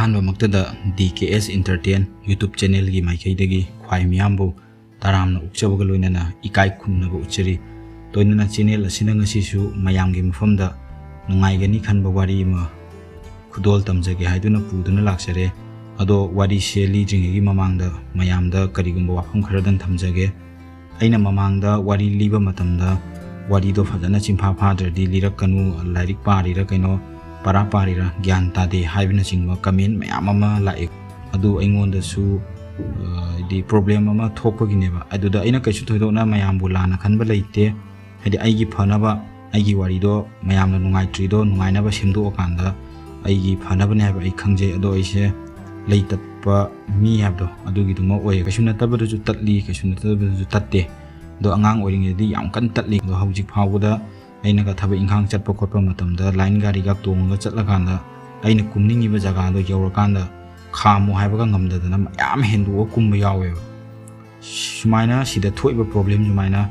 ꯑꯍꯥꯟꯕꯃꯛꯇꯗ DKS Entertain YouTube channel gi maikhaidagi khwai miyambu taramna ukchabaga loinana ikai khumnaga uchari toinana channel asina ngasisu mayamgi mafamda nungaigani khanba wari ma khudol tamjage haiduna puduna laksare ado wari sheli jingegi mamangda mayamda karigumba wafam kharadan thamjage aina mamangda wari liba matamda wari do fajana chimpha phadradi lirakanu lairik parira kaino para parira gyan tade haibina chingma comment mayam ama lae adu aingonda su di problem ama thokpagineba aduda aina kaisu thoidona mayam bulana khanba leite hadi aigi phanaba aigi wari do mayamna nungai tri do nungainaba semdo kanda aigi phanaba ne haba ai khangje ado aise leitatpa mi habdo adugi duma oye kaisu natabadu ju tatli kaisu natabadu ju tatte do angang oringedi yam kan tatli do hawjik phawda aina ka thaba inkhang chatpa khotpa matamda line gari ga tonga chatlakanda aina kumningi ba jaga do yawrakanda khamu haibaga ngamdadana yam hendu kumba yawe sumaina sida thoiba problem sumaina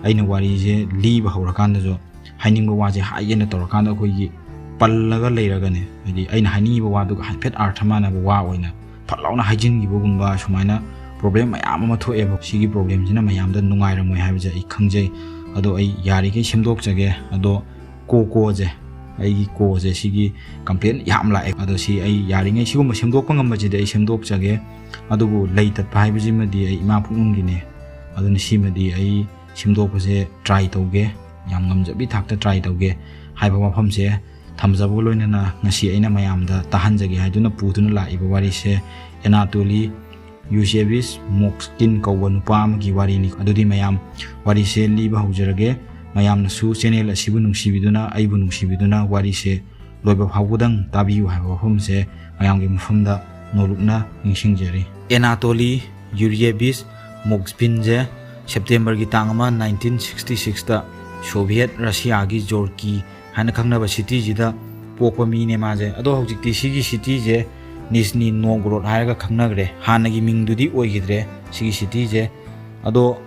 aina wari je liba hawrakanda jo hainingba waje haiyena torakanda khoigi pallaga leiragane hadi aina hainiba wadu haifet arthamana ba wa oina phalawna haijingi bugumba sumaina problem mayam ama thoeba sigi problem jina mayamda nungairamoi haibaje I khangjai ado ai yari ke semdok jage ado ko je ai ko je sigi complaint yam la ado si ai yari ngai sigum semdok pangam je ai semdok jage ado bu leitat pai bi madi ai ma phung gi ne ado ni si madi ai semdok je try toge yam ngam jabi thakta try toge hai ba pham se thamjabu loina na ngasi aina mayam da tahan jage haiduna puduna la iba wari se Anatoly Eusebius Mokskin kawanu pam gi wari ni adudi mayam wari se liba haujarage mayam na su channel asibu nungsibiduna aibu nungsibiduna wari se loiba phawudang tabiyu haiba phum se mayam gi mufamda nolukna ningsingjari Anatoly Eusebius Mokskin je September gi tangama 1966 da Soviet Russia gi Jorki hana khangnaba city jida pokpa mi ne maje ado hojikti sigi city je Nizhny Novgorod haiga khangnagre hanagi mingdudi oigidre sigi city je ado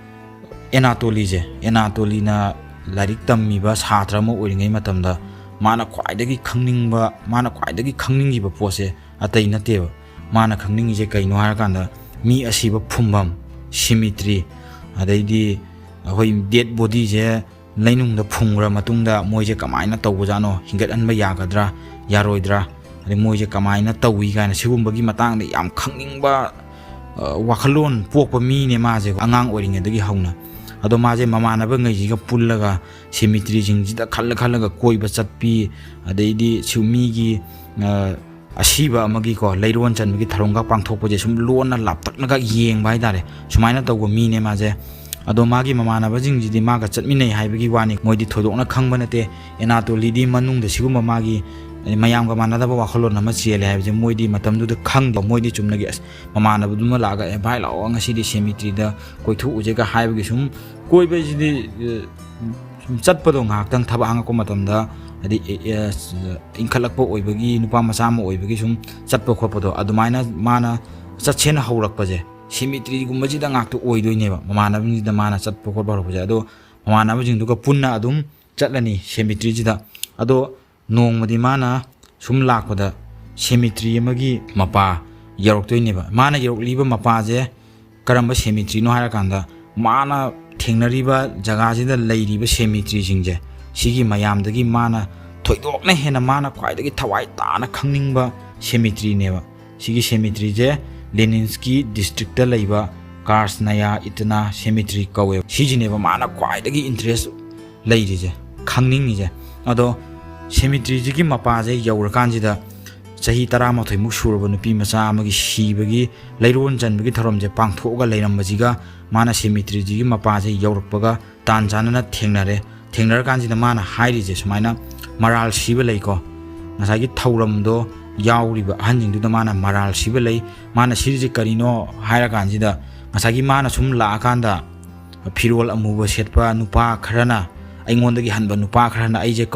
Anatoly na larik tammiba satra ma oiringai matamda mana khwaidagi khangningiba pose atai nateba mana khangningi je kaino harakanda mi asiba phumbam symmetry adaidi hoi dead body je lainungda phungra matungda moije kamaina tawjano hingat anba yagadra yaroidra moije kamaina tawi gaina sigumbagi matangda yam khangningba wakhalon pokpa mi ne maje angang oringedagi hauna ado maje mamanaba ngaijiga pullaga symmetry jingjida khallaga koiba chatpi adaidi sumigi asiba amagi ko leiron chanbagi tharonga pangthokpa je sum lona laptaknaga yengba haidare sumaina tawgo mi ne maje ado magi mamanaba jingjidi maga chatminai haibagi wani moidi thodokna khangba nate Anatoly di manungda sigumba magi mayam ga manadaba wakhalon nama chele haibje moidi matamdu da khangde moidi chumnagi as mamana buduma laga e bai law ngasi di symmetry da koithu uje ga haibge sum koibe jidi sum chatpado ngak tang thaba anga ko matamda adi inkhalakpo oibagi nupa masama oibagi sum chatpo khopodo adumaina mana chatchena haurakpa je symmetry gumbaji da ngak to oidoineba mamana bini da mana chatpo khotba hoje ado mamana bujing duka punna adum chatlani symmetry jida ado nongmadi mana sum lakpada symmetry amagi mapa yaroktoineba mana yarokliba mapa je karamba symmetry no harakanda mana thengnariba jaga jida leiriba symmetry jingje sigi mayamdagi mana thoidokna hena mana khwaidagi thawai tana khangningba symmetry neba sigi symmetry je Leninsky district ta leiba Krasnaya itna symmetry kawe sijineba mana khwaidagi interest leirije khangningi je ado symmetry jigi mapa je yawrakanjida chahi 13 muk surba nupi macha amagi sibagi leiron janbagi tharom je pangthoga leirambajiga mana symmetry jigi mapa je yawrakpaga tanjanana thengnar kanjida mana hairi je sumaina maral siba leiko nasagi thauramdo yawriba hanjingdu da mana maral siba lei mana sirje karino haira kanjida nasagi mana sum la akanda phirol amuba setpa nupa kharana aingondagi hanba nupa kharana aije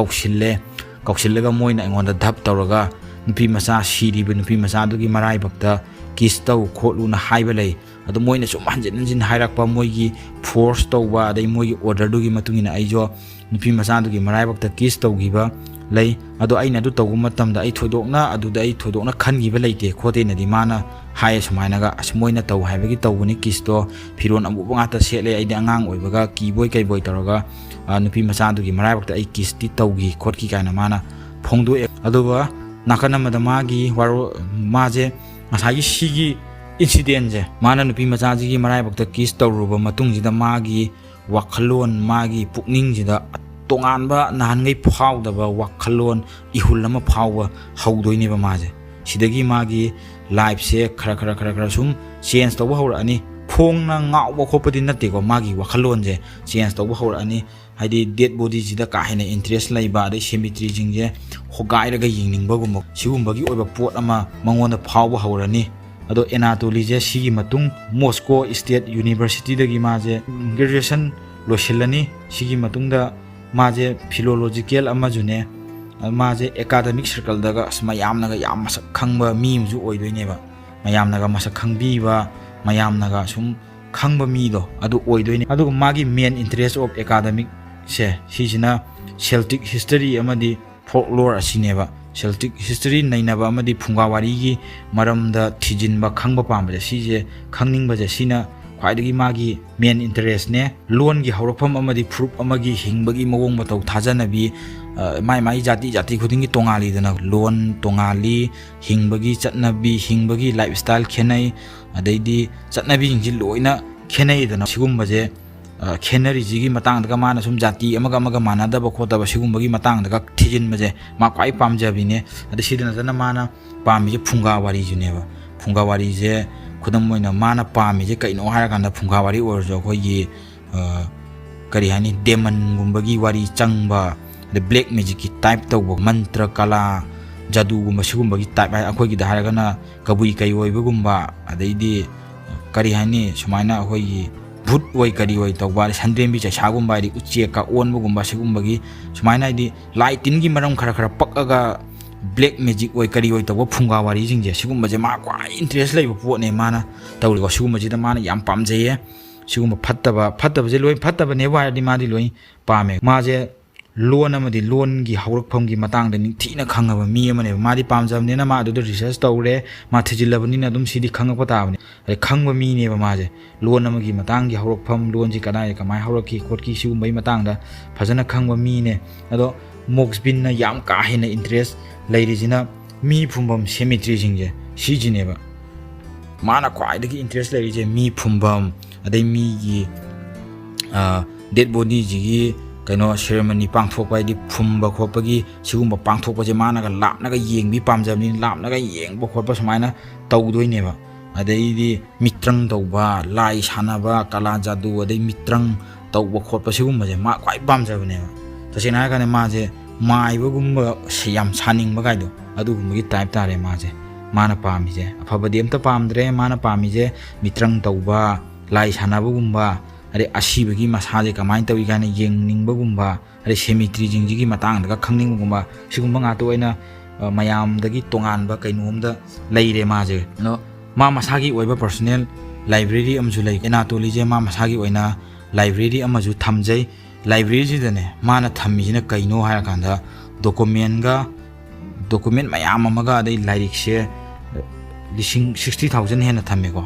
kausillaga moina aingonda dhap tawraga nupi macha siriba nupi macha dugi marai bakta kiss taw kholuna haiba lei adu moina sum hanjin hairakpa moigi force tawba dai moigi order dugi matungina aijo nupi macha dugi marai bakta kiss tawgiba lei ado aina adu tawgu matamda ai thoidokna khangiba leite khote na di mana hai sumaina ga asmoina taw haibagi tawbuni kisto firon amu banga ta sele ai angang oibaga kiboi kai boi taraga nupi macha du gi marai bakta ai kisti tawgi khotki kaina mana phongdu aduba nakana madamagi waro maje masagi sigi incident je mana nupi macha ji gi marai bakta kis tawruba matung jida magi wakhalon magi pukning jida tonganba nahangai phawdaba wakhalon ihul lama phawwa hawdoini ba maje sidagi magi life se khara sum change tawba hawrani phongna ngawba khopadi natte ko magi wakhalon je change tawba hawrani haidi dead body jida ka hena interest laiba de cemetery jingje hogai raga yingning bagum sigumbagi oiba pot ama mangonda phawba hawrani ado Anatoly je sigi matung Moscow State University dagi maje graduation losilani sigi matungda maje philological amajune maje academic circle daga mayamnaga yam masak khangba mi mju oidoineba mayamnaga masak khangbiba mayamnaga sum khangba mi do adu oidoine adu magi main interest of academic se sijina Celtic history amadi folklore asineba Celtic history nainaba amadi phungawari gi maramda thijinba khangba pamba sije khangningba je sina khwaidagi magi main interest ne loan gi hawrapam amadi proof amagi hingbagi mawong batau thajanabi mai jati khudingi tongali dana loan tongali hingbagi chatnabi hingbagi lifestyle khenai adaidi chatnabi jingji loina khenai dana sigumba je khenari jigi matang daga mana sum jati amaga mana da khota ba sigumbagi matang daga thijin maje ma kwai pamjabi ne ada sidana dana mana pami je phungawari juneba phungawari je khudam moina mana pami je kaino hara kanda phungawari orjo khoyi kari hani demon gumbagi wari changba the black magic ki type tawbo mantra kala jadu gumba sigumbagi type akhoi gi dahara gana kabui kai oi bugumba adaidi kari hani sumaina akhoi भूत वही करी वही तो बारे संदेम भी चागुम बारी उच्चे का ओन बुगुम्बा सिगुम बगी सुमाइना दी लाइटिन की मरम खरा पक्का ब्लैक मैजिक वही करी वही तो वो फुंगा वारी जिंगे सिगुम बजे मा क्वाई इंटरेस्ट ले वो ने माना तौर को सिगुम बजे माना याम पाम जाइए सिगुम फत्तब जे लोई फत्तब ने वार दी मादी लोई पामे माजे लोन अमदी लोन की हौरकफम की मतंग द निथीना खंगबा मी अमने मादी पामजबने ना मा अदु रिसर्च तौरे मा थिजिलबनी ना दुम सिदी खंगप ताबने अरे खंगबा मी ने माजे लोन अमगी मतंग की हौरकफम लोन जी कनाय कमाय हौरकी खोटकी सिगुमबई मतंग दा फजना खंगबा मी ने अदो मोक्सबिन ना याम का हेना इंटरेस्ट लैरिजिना मी फुंबम सेमेट्री जिंगे सिजिनेबा माना क्वाइदगी इंटरेस्ट लैरिजे मी फुंबम अदै मी की डेड बॉडी जिगी कनो सेरेमनी पांगथोकबा दि फुमबा खोपगी सिगुम्बा पांगथोकबा जे मानागा लापनागा येंगबी पामजबनि लापनागा येंगबा खोपबा समायना तौदोइनेबा अदैदि मित्रंग तौबा लाई सानाबा कला जादू अदै मित्रंग तौबा खोपबा सिगुम्बा जे मा क्वाइ पामजबनेबा तसेना हागने माजे माइबगुम्बा सियाम सानिंगबा गाइदो अदुगुम्बगी टाइप तारे माजे माना पामिजे अफबदि अमता पामद्रे माना पामिजे मित्रंग तौबा लाई सानाबगुम्बा अरे असीबगी मसाजे कमाइन तवी गाने येंगनिंगबगुम्बा अरे सेमिट्री जिंजिगी मतंगदा खंगनिंगबगुम्बा सिगुम्बा ngato aina mayamdagi tonganba kainumda leire maje no ma masagi oiba personal library amju lei Anatoly je ma masagi oina library amaju thamjai library ji dane mana thammi jina kaino haya kanda document mayam amaga dai lyric se 60,000 hena thamme ko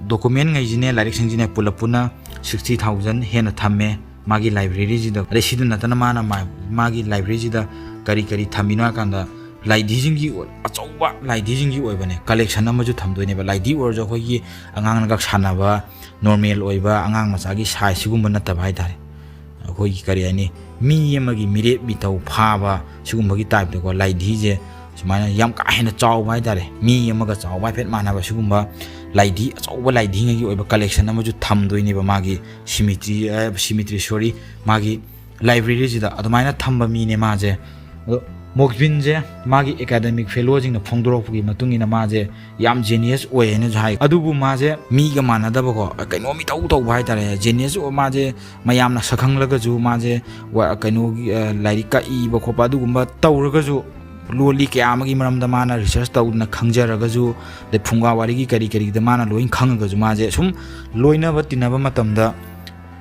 document ngai jine lyric sing jine pulapuna 60,000 hena thamme magi library ji da re siduna tana mana magi library ji da kari thamina kanda laidi jingi achauba laidi jingi oibane collection amaju thamdoine ba laidi orjo khogi angang gak sanaba normal oiba angang machagi size sigumba nataba haidare khogi kari ani mi amagi mire bitau phaba sigumbagi type ko laidi je sumaina yam ka hena chawba haidare mi amaga chawba phet manaba sigumba laidi achauba laidi ngi oiba collection amaju thamdoine ba magi symmetry sorry magi library ji da adumaina thamba mi ne maje मोक्सबिन जे मागी academic फेलोजिंग न फोंदोरपुगी मतुंगिना माजे याम genius ओयने जाय अदुबु माजे मीगा मानदबको canoe मी तौ भाई तारे genius ओ माजे मयामना सखंगलगजु माजे वा कैनो लाइरिका इबो खोपा दुगुम्बा तौरगजु लोली के आमगी मरमदा माना रिसर्च तौना खंगजरगजु दे फुंगा वारिगी करी द माना लोइन खंगगजु माजे सुम लोइनबा तिनबा मतमदा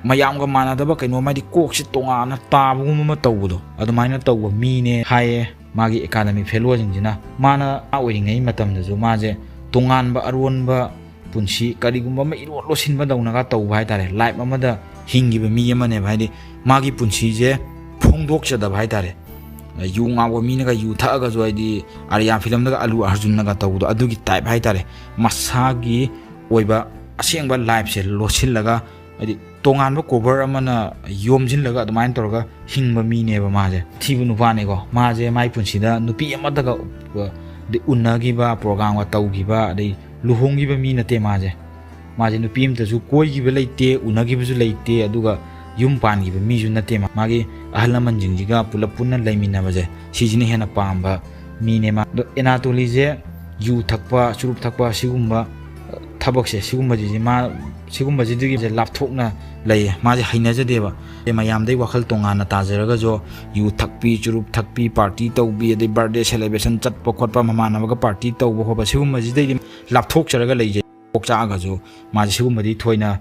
mayamga manadaba kaino madi kokse tongana tabuguma tawbudo adumaina tawba mine haye magi academic fellow jingjina mana awiringai matamdazu maje tonganba aronba punsi karigumba ma iro losinba dawnaga tawba haitare life amada hingiba mi amane bhaidi magi punsi je phongdokchada haitare yu ngawa minaga yu thaaga jo aidi arya film daga alu arjun naga tawdo adugi type haitare masagi oiba asengba life se losillaga adi tonganba cover amana yomjinlaga admain torga hingba mineba maje thibu nupane ko maje mai punsida nupi amadaga de unnagiba program wa tawgiba de luhongiba mi nate maje nupi amta ju koigiba leite unagiba ju leite aduga yum pangiba mi ju nate magi ahlaman jingjiga pulap punna laimina baje sijini hena pamba mine ma enatoli je yu thakpa churup thakpa sigumba tabakse sigumba ji ma sigumba ji digi lapthokna lay maje hainajadeba mayamdai wakhal tongana tajaraga jo yu thakpi churup thakpi party tawbi de birthday celebration chatpa khotpa mamanabaga party tawba hoba sigumba ji dei lapthok charaga lay kokcha ga jo maje sigumba di thoina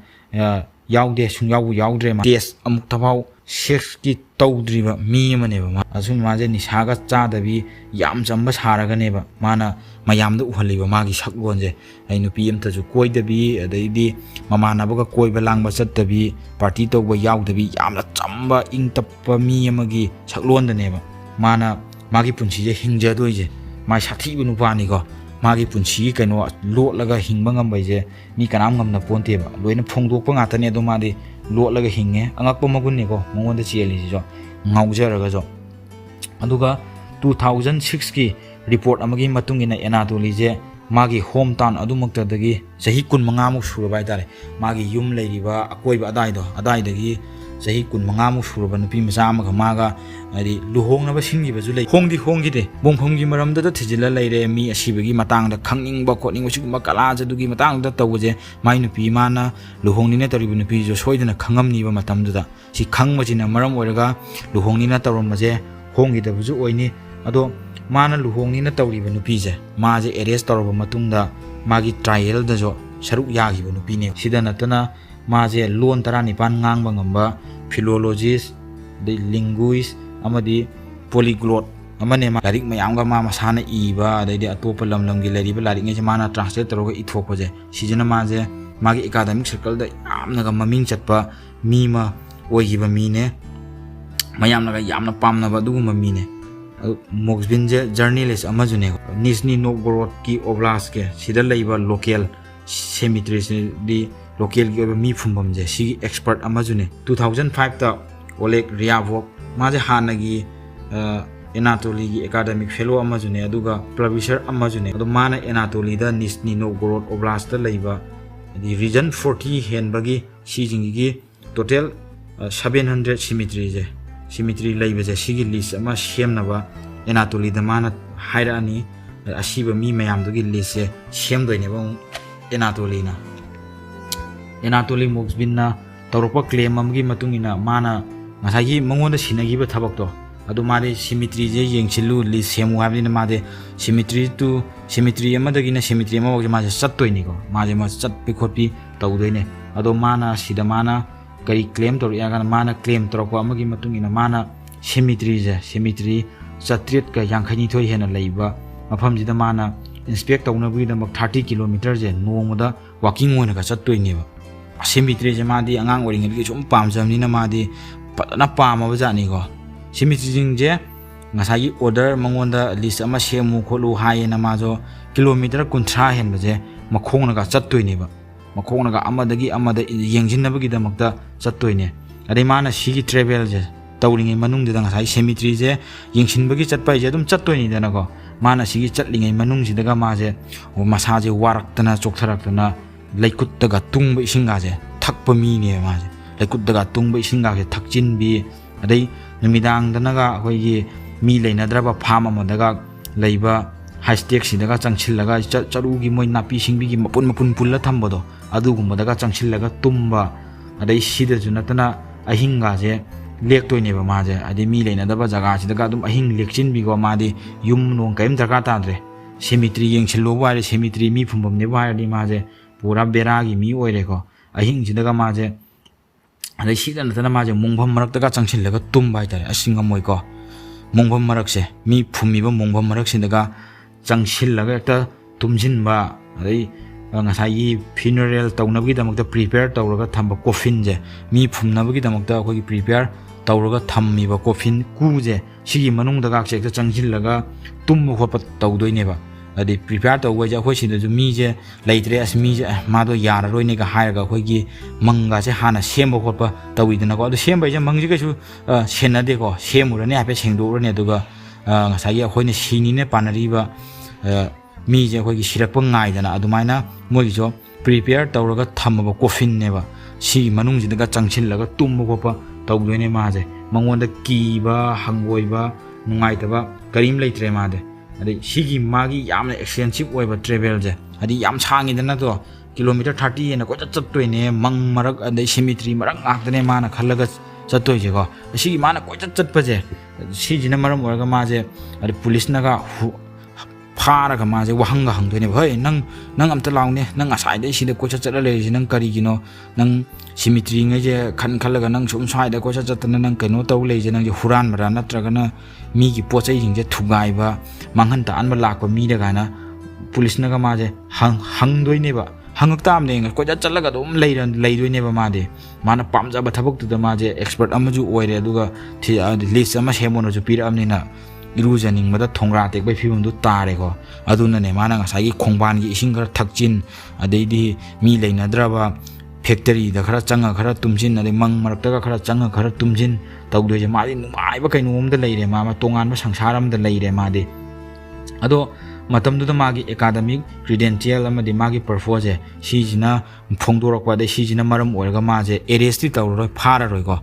yaude sung yaudre ma test amuk thabau sex ki tawdriba mi maneba ma asun maje nisaga chadabi yam chamba saraga neba mana mayamda uhaliba magi saklonje ai nupi amta ju koidabi adaidi mamanabaga koiba langba chattabi party tawba yaudabi yamna chamba ingtappa mi amagi saklonda neba mana magi punsi je hingja doije mai sathi bu nupani ko magi punsi kaino lotlaga hingba ngambai je mi kanam ngamna ponteba loina phongdokpa ngatane do madi lotlaga hinge angakpa magunne ko mongonda cheli jo ngaujaraga jo aduga 2006 ki report amagi matungina enatoli je magi hometown adumaktadagi sahi kun mangamuk surabai tare magi yum leiriba akoiba adaidagi sahi kun mangamuk suraba nupi macha amaga maga ari luhongnaba singgiba ju lei honggi de bongphomgi maramda da thijila leire mi asibagi matangda khangningba khotningba sigumba kala jadugi matangda tawje mai nupi mana luhongnina taribu nupi jo soidana khangamniba matamda si khangmajina maram oiraga luhongnina tawramaje honggi da buju oini ado mana luhongnina tawriba nupi je maje arrest tawraba matungda magi trial da jo saruk yagiba nupi ne sida natana maje lon 19 ngangba ngamba philologist de linguist amadi polyglot amane ma larik mayamga ma masana iba de atopa lamlamgi lariba larik nge mana translate toroga ithokpa je sijana maje magi academic circle da yamnaga maming chatpa mima oigiba mine mayamnaga yamna pamnaba duguma mine Moksbin je journalist amajune Nizhny Novgorod ki oblast ke sida leiba local cemetery di local ki mi phumbam je si expert amajune 2005 ta Oleg Ryabov maje hanagi Anatoly gi academic fellow amajune aduga publisher amajune adu mana Anatoly da Nizhny Novgorod oblast ta leiba di region 40 henbagi si jingi total 700 cemetery je cemetery leiba je sigi list ama semnaba Anatoly da mana hairani asiba mi mayam dogi list je semdoine ba Anatoly na Anatoly Moksbin na toropa claim amgi matungina mana ngasagi mangonda sinagiba thabakto adu made cemetery je yengchilu list semu habni na made cemetery amadagi na cemetery ama ma chattoini ko maje ma chatpi khotpi tawdoine adu mana sida mana kari claim tor yagan mana claim tor ko amagi matungina mana cemetery chatret ka yangkhani thoi hena leiba mafam jida mana inspect tawna bui da 30 km je nongda walking oina ka chattoini ba cemetery je madi angang oring gi chum pamjamni na madi patana pama bajani ko cemetery jing je ngasagi order mangonda list ama semu kholu haye na majo kilometer 30 hen baje makhongna ka chattoini ba makhongna ga amadagi amada yengjinabagi damakta chattoine ade mana sigi travel je tawringai manung de ngasai cemetery je yengsinbagi chatpai je dum chattoini dana ko mana sigi chatlingai manung si daga maje masa je waraktana chokthaраktana laikut daga tungba isinga je thakpa mi ne maje laikut daga tungba isinga je thakchin bi adai numidang danaga hoigi mi leinadraba pham amadaga leiba hashtag sidaga changchillaga charugi moi napi singbi mapun pulla thambado adugumadaga changchillaga tumba adai sida junatana ahinga je lektoine ba maje adi mi leinadaba jaga sidaga dum ahing lekchin bi go madi yum nong kaim darka tadre cemetery yengchillo ware cemetery mi phumbam ne ware di maje pura beragi mi oire ko ahing sidaga maje ꯑꯗꯩ ꯁꯤꯗ ꯅꯠꯇꯅ ꯃꯥꯁꯦ ꯃꯣꯡꯐꯝ ꯃꯔꯛꯇꯒ ꯆꯪꯁꯤꯜꯂꯒ ꯇꯨꯝꯕ ꯍꯥꯏꯇꯥꯔꯦ ꯑꯁꯤ ꯉꯝꯃꯣꯏꯀꯣ ꯃꯣꯡꯐꯝ ꯃꯔꯛꯁꯦ ꯃꯤ ꯐꯨꯝꯃꯤꯕ ꯃꯣꯡꯐꯝ ꯃꯔꯛꯁꯤꯗꯒ ꯆꯪꯁꯤꯜꯂꯒ ꯍꯦꯛꯇ ꯇꯨꯝꯁꯤꯟꯕ ꯑꯗꯩ ꯉꯁꯥꯏꯒꯤ ꯐꯤꯅꯔꯦꯜ ꯇꯧꯅꯕꯒꯤꯗꯃꯛꯇ ꯄ꯭ꯔꯤꯄꯦꯌꯔ ꯇꯧꯔꯒ ꯊꯝꯕ ꯀꯣꯐꯤꯟꯁꯦ ꯃꯤ ꯐꯨꯝꯅꯕꯒꯤꯗꯃꯛꯇ ꯑꯩꯈꯣꯏꯒꯤ ꯄ꯭ꯔꯤꯄꯦꯌꯔ ꯇꯧꯔꯒ ꯊꯝꯃꯤꯕ ꯀꯣꯐꯤꯟ ꯀꯨꯁꯦ ꯁꯤꯒꯤ ꯃꯅꯨꯡꯗꯒꯁꯦ ꯍꯦꯛꯇ ꯆꯪꯁꯤꯜꯂꯒ ꯇꯨꯝꯕ ꯈꯣꯠꯄ ꯇꯧꯗꯣꯏꯅꯦꯕ ꯑꯗꯩ ꯄ꯭ꯔꯤꯄꯦꯌꯔ ꯇꯧꯕ ꯍꯥꯏꯁꯦ ꯑꯩꯈꯣꯏ ꯁꯤꯗꯁꯨ ꯃꯤꯁꯦ ꯂꯩꯇ꯭ꯔꯦ ꯑꯁ ꯃꯤꯁꯦ ꯃꯥꯗꯣ ꯌꯥꯔꯔꯣꯏꯅꯦꯒ ꯍꯥꯏꯔꯒ ꯑꯩꯈꯣꯏꯒꯤ ꯃꯪꯒꯁꯦ ꯍꯥꯟꯅ ꯁꯦꯝꯕ ꯈꯣꯠꯄ ꯇꯧꯋꯤꯗꯅꯀꯣ ꯑꯗꯣ ꯁꯦꯝꯕ ꯍꯥꯏꯁꯦ ꯃꯪꯁꯦ ꯀꯩꯁꯨ ꯁꯦꯟꯅꯗꯦꯀꯣ ꯁꯦꯝꯃꯨꯔꯅꯤ ꯍꯥꯏꯐꯦꯠ ꯁꯦꯡꯗꯣꯛꯎꯔꯅꯤ ꯑꯗꯨꯒ ꯉꯁꯥꯏꯒꯤ ꯑꯩꯈꯣꯏꯅ ꯁꯤꯅꯤꯅ ꯄꯥꯅꯔꯤꯕ ꯃꯤꯁꯦ ꯑꯩꯈꯣꯏꯒꯤ ꯁꯤꯔꯛꯄ ꯉꯥꯏꯗꯅ ꯑꯗꯨꯃꯥꯏꯅ ꯃꯣꯏꯒꯤꯁꯨ ꯄ꯭ꯔꯤꯄꯦꯌꯔ ꯇꯧꯔꯒ ꯊꯝꯃꯕ ꯀꯣꯐꯤꯟꯅꯦꯕ ꯁꯤꯒꯤ ꯃꯅꯨꯡꯁꯤꯗꯒ ꯆꯪꯁꯤꯜꯂꯒ ꯇꯨꯝꯕ ꯈꯣꯠꯄ ꯇꯧꯗꯣꯏꯅꯦ ꯃꯥꯁꯦ ꯃꯉꯣꯟꯗ ꯀꯤꯕ ꯍꯪꯒꯣꯏꯕ ꯅꯨꯡꯉꯥꯏꯇꯕ ꯀꯔꯤꯝ ꯂꯩꯇ꯭ꯔꯦ ꯃꯥꯗꯤ ꯑꯗꯩ ꯁꯤꯒꯤ ꯃꯥꯒꯤ ꯌꯥꯝꯅ ꯑꯦꯛꯁꯄꯦꯟꯁꯤꯞ ꯑꯣꯏꯕ ꯇ꯭ꯔꯦꯚꯦꯜꯁꯦ ꯍꯥꯏꯗꯤ ꯌꯥꯝ ꯁꯥꯡꯉꯤꯗꯅꯗꯣ ꯀꯤꯂꯣꯃꯤꯇꯔ 30 ꯍꯦꯟꯅ ꯀꯣꯏꯆꯠ ꯆꯠꯇꯣꯏꯅꯦ ꯃꯪ ꯃꯔꯛ ꯑꯗꯩ ꯁꯤꯃꯤꯇ꯭ꯔꯤ ꯃꯔꯛ ꯉꯥꯛꯇꯅꯦ ꯃꯥꯅ ꯈꯜꯂꯒ ꯆꯠꯇꯣꯏꯁꯦꯀꯣ ꯁꯤꯒꯤ ꯃꯥꯅ ꯀꯣꯏꯆꯠ ꯆꯠꯄꯁꯦ ꯁꯤꯁꯤꯅ ꯃꯔꯝ ꯑꯣꯏꯔꯒ ꯃꯥꯁꯦ ꯑꯗꯩ ꯄꯨꯂꯤꯁꯅꯒ ꯐꯥꯔꯒ ꯃꯥꯁꯦ ꯋꯥꯍꯪꯒ ꯍꯪꯗꯣꯏꯅꯦꯕ ꯍꯣꯏ ꯅꯪ ꯑꯝꯇ ꯂꯥꯎꯅꯦ ꯅꯪ ꯉꯁꯥꯏꯗꯩ ꯁꯤꯗ ꯀꯣꯏꯆꯠ ꯆꯠꯂ ꯂꯩꯔꯤꯁꯤ ꯅꯪ ꯀꯔꯤꯒꯤꯅꯣ ꯅꯪ ꯁꯤꯃꯤꯇ꯭ꯔꯤꯉꯩꯁꯦ ꯈꯜꯂꯒ ꯅꯪ ꯁꯨꯝ ꯁ꯭ꯋꯥꯏꯗ ꯀꯣꯏꯆꯠ ꯆꯠꯇꯅ ꯅꯪ ꯀꯩꯅꯣ ꯇꯧ ꯂꯩꯔꯤꯁꯦ ꯅꯪꯁꯦ ꯍꯨꯔꯥꯟꯕꯔꯥ ꯅꯠꯇ꯭ꯔꯒꯅ ꯃꯤꯒꯤ ꯄꯣꯠ ꯆꯩꯁꯤꯡꯁꯦ ꯊꯨꯒꯥꯏꯕ ꯃꯥꯡꯍꯟ ꯇꯥꯍꯟꯕ ꯂꯥꯛꯄ ꯃꯤꯗ ꯀꯥꯏꯅ ꯄꯨꯂꯤꯁꯅꯒ ꯃꯥꯁꯦ ꯍꯪꯗꯣꯏꯅꯦꯕ ꯍꯪꯉꯛꯇꯥꯕꯅꯦ ꯀꯣꯏꯆꯠ ꯆꯠꯂꯒ ꯑꯗꯨꯝ ꯂꯩꯗꯣꯏꯅꯦꯕ ꯃꯥꯗꯤ ꯃꯥꯅ ꯄꯥꯝꯖꯕ ꯊꯕꯛꯇꯨꯗ ꯃꯥꯁꯦ ꯑꯦꯛꯁꯄꯔꯠ ꯑꯃꯁꯨ ꯑꯣꯏꯔꯦ ꯑꯗꯨꯒ ꯂꯤꯁ ꯑꯃ ꯁꯦꯝꯃꯣꯅꯁꯨ ꯄꯤꯔꯛꯑꯕꯅꯤꯅ ꯏꯔꯨꯖꯅꯤꯡꯕꯗ ꯊꯣꯡꯒ꯭ꯔꯥ ꯇꯦꯛꯄꯩ ꯐꯤꯕꯝꯗꯨ ꯇꯥꯔꯦꯀꯣ ꯑꯗꯨꯅꯅꯦ ꯃꯥꯅ ꯉꯁꯥꯏꯒꯤ ꯈꯣꯡꯕꯥꯟꯒꯤ ꯏꯁꯤꯡ ꯈꯔ ꯊꯛꯆꯤꯟ ꯑꯗꯩꯗꯤ ꯃꯤ ꯂꯩꯅꯗ꯭ꯔꯕ ꯐꯦꯛꯇꯔꯤꯗ ꯈꯔ ꯆꯪꯉ ꯈꯔ ꯇꯨꯝꯁꯤꯟ ꯑꯗꯩ ꯃꯪ ꯃꯔꯛꯇꯒ ꯈꯔ ꯆꯪꯉ ꯈꯔ ꯇꯨꯝꯁꯤꯟ ꯇꯧꯗꯣꯏꯁꯦ ꯃꯥꯗꯤ ꯅꯨꯡꯉꯥꯏꯕ ꯀꯩꯅꯣꯝꯗ ꯂꯩꯔꯦ ꯃꯥ ꯇꯣꯉꯥꯟꯕ ꯁꯪꯁꯥꯔ ꯑꯃꯗ ꯂꯩꯔꯦ ꯃꯥꯗꯤ ꯑꯗꯣ ꯃꯇꯝꯗꯨꯗ ꯃꯥꯒꯤ ꯑꯦꯀꯥꯗꯃꯤꯛ ꯀ꯭ꯔꯤꯗꯦꯟꯇꯤꯌꯦꯜ ꯑꯃꯗꯤ ꯃꯥꯒꯤ ꯄꯔꯐꯣꯁꯦ ꯁꯤꯁꯤꯅ ꯐꯣꯡꯗꯣꯔꯛꯄ ꯑꯗꯩ ꯁꯤꯁꯤꯅ ꯃꯔꯝ ꯑꯣꯏꯔꯒ ꯃꯥꯁꯦ ꯑꯦꯔꯦꯁꯇꯤ ꯇꯧꯔꯔꯣꯏ ꯐꯥꯔꯔꯣꯏꯀꯣ